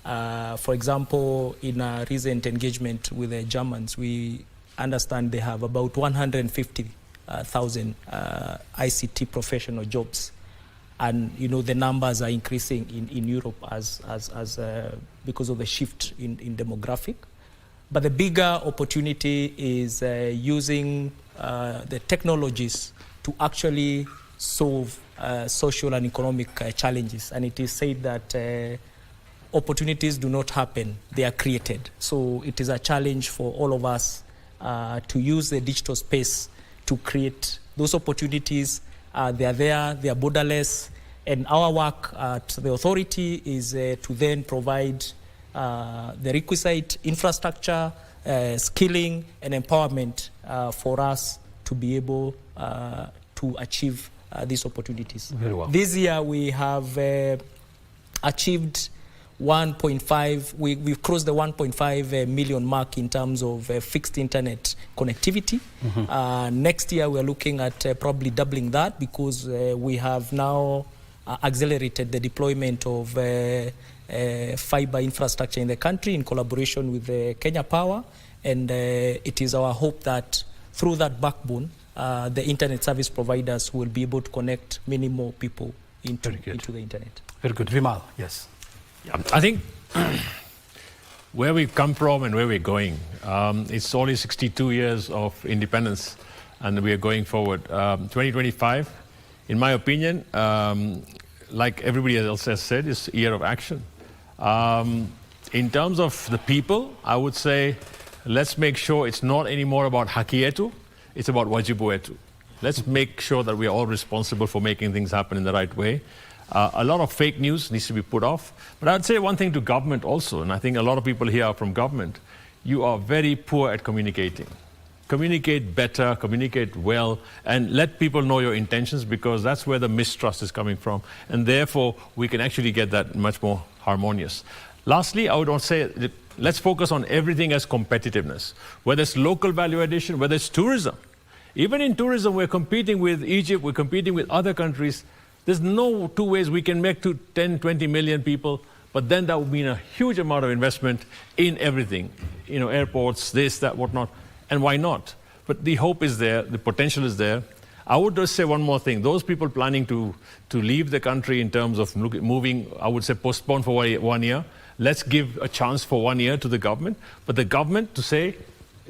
For example, in a recent engagement with the Germans, we understand they have about 150,000 ICT professional jobs. And the numbers are increasing in Europe as because of the shift in demographic. But the bigger opportunity is using the technologies to actually solve social and economic challenges. And it is said that opportunities do not happen, they are created. So it is a challenge for all of us to use the digital space to create those opportunities. They are there, they are borderless, and our work at the authority is to then provide the requisite infrastructure, skilling, and empowerment for us to be able to achieve these opportunities. Very well. This year we have achieved 1.5, we've crossed the 1.5 million mark in terms of fixed internet connectivity. Next year we're looking at probably doubling that, because we have now accelerated the deployment of fiber infrastructure in the country in collaboration with Kenya Power, and it is our hope that through that backbone, the internet service providers will be able to connect many more people into the internet. Very good. Vimal, yes. Yeah, I think where we've come from and where we're going, it's only 62 years of independence, and we are going forward. 2025, in my opinion, like everybody else has said, is a year of action. In terms of the people, I would say, let's make sure it's not anymore about haki yetu, it's about wajibu wetu. Let's make sure that we are all responsible for making things happen in the right way. A lot of fake news needs to be put off. But I'd say one thing to government also, and I think a lot of people here are from government, you are very poor at communicating. Communicate better, communicate well, and let people know your intentions, because that's where the mistrust is coming from. And therefore, we can actually get that much more harmonious. Lastly, I would also say, let's focus on everything as competitiveness, whether it's local value addition, whether it's tourism. Even in tourism, we're competing with Egypt, we're competing with other countries. There's no two ways we can make to 10, 20 million people, but then that would mean a huge amount of investment in everything, airports, this, that, whatnot. And why not? But the hope is there, the potential is there. I would just say one more thing. Those people planning to leave the country in terms of moving, I would say postpone for 1 year. Let's give a chance for 1 year to the government. But the government to say,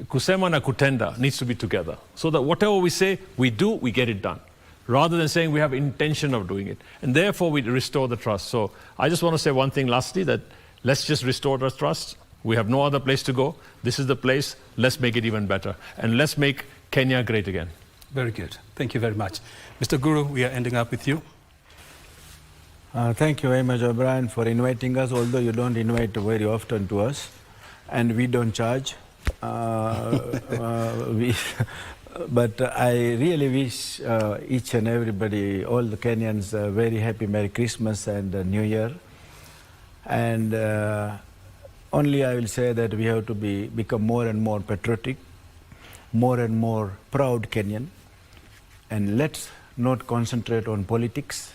kusema na kutenda needs to be together. So that whatever we say, we do, we get it done. Rather than saying we have intention of doing it. And therefore we restore the trust. So I just want to say one thing lastly, that let's just restore the trust. We have no other place to go. This is the place. Let's make it even better. And let's make Kenya great again. Very good. Thank you very much. Mr. Guru, we are ending up with you. Thank you very much, O'Brien, for inviting us, although you don't invite very often to us, and we don't charge. But I really wish each and everybody, all the Kenyans, a very happy Merry Christmas and New Year. And only I will say that we have to become more and more patriotic, more and more proud Kenyan. And let's not concentrate on politics.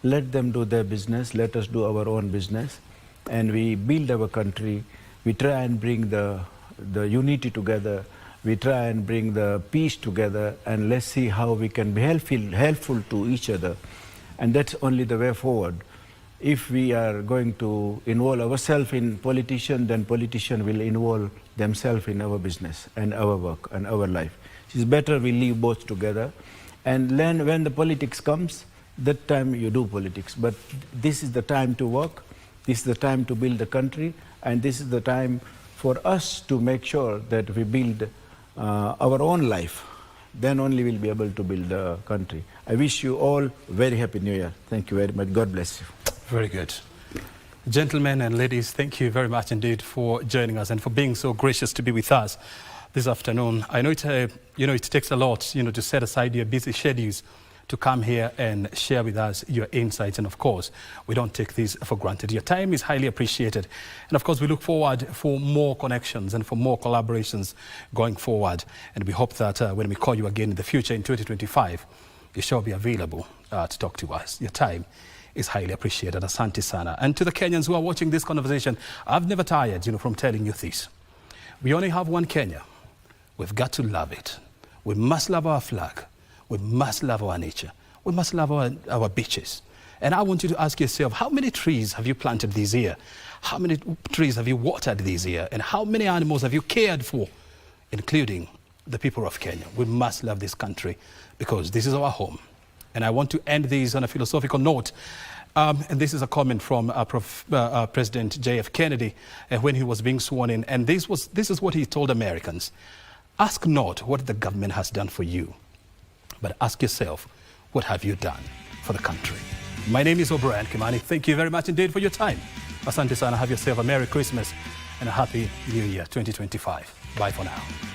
Let them do their business. Let us do our own business. And we build our country. We try and bring the unity together. We try and bring the peace together. And let's see how we can be helpful to each other. And that's only the way forward. If we are going to involve ourselves in politicians, then politicians will involve themselves in our business and our work and our life. It's better we leave both together. And then when the politics comes, that time you do politics. But this is the time to work. This is the time to build the country. And this is the time for us to make sure that we build our own life. Then only we'll be able to build the country. I wish you all very happy New Year. Thank you very much. God bless you. Very good. Gentlemen and ladies, thank you very much indeed for joining us and for being so gracious to be with us this afternoon. I know it takes a lot, to set aside your busy schedules to come here and share with us your insights. And of course, we don't take this for granted. Your time is highly appreciated. And of course, we look forward for more connections and for more collaborations going forward. And we hope that when we call you again in the future in 2025, you shall be available to talk to us. Your time is highly appreciated. Asante sana. And to the Kenyans who are watching this conversation, I've never tired, from telling you this. We only have one Kenya. We've got to love it. We must love our flag. We must love our nature. We must love our beaches. And I want you to ask yourself, how many trees have you planted this year? How many trees have you watered this year? And how many animals have you cared for, including the people of Kenya? We must love this country because this is our home. And I want to end this on a philosophical note. And this is a comment from President J.F. Kennedy when he was being sworn in. And this is what he told Americans. Ask not what the government has done for you, but ask yourself, what have you done for the country? My name is O'Brien Kimani. Thank you very much indeed for your time. Asante sana. Have yourself a Merry Christmas and a Happy New Year 2025. Bye for now.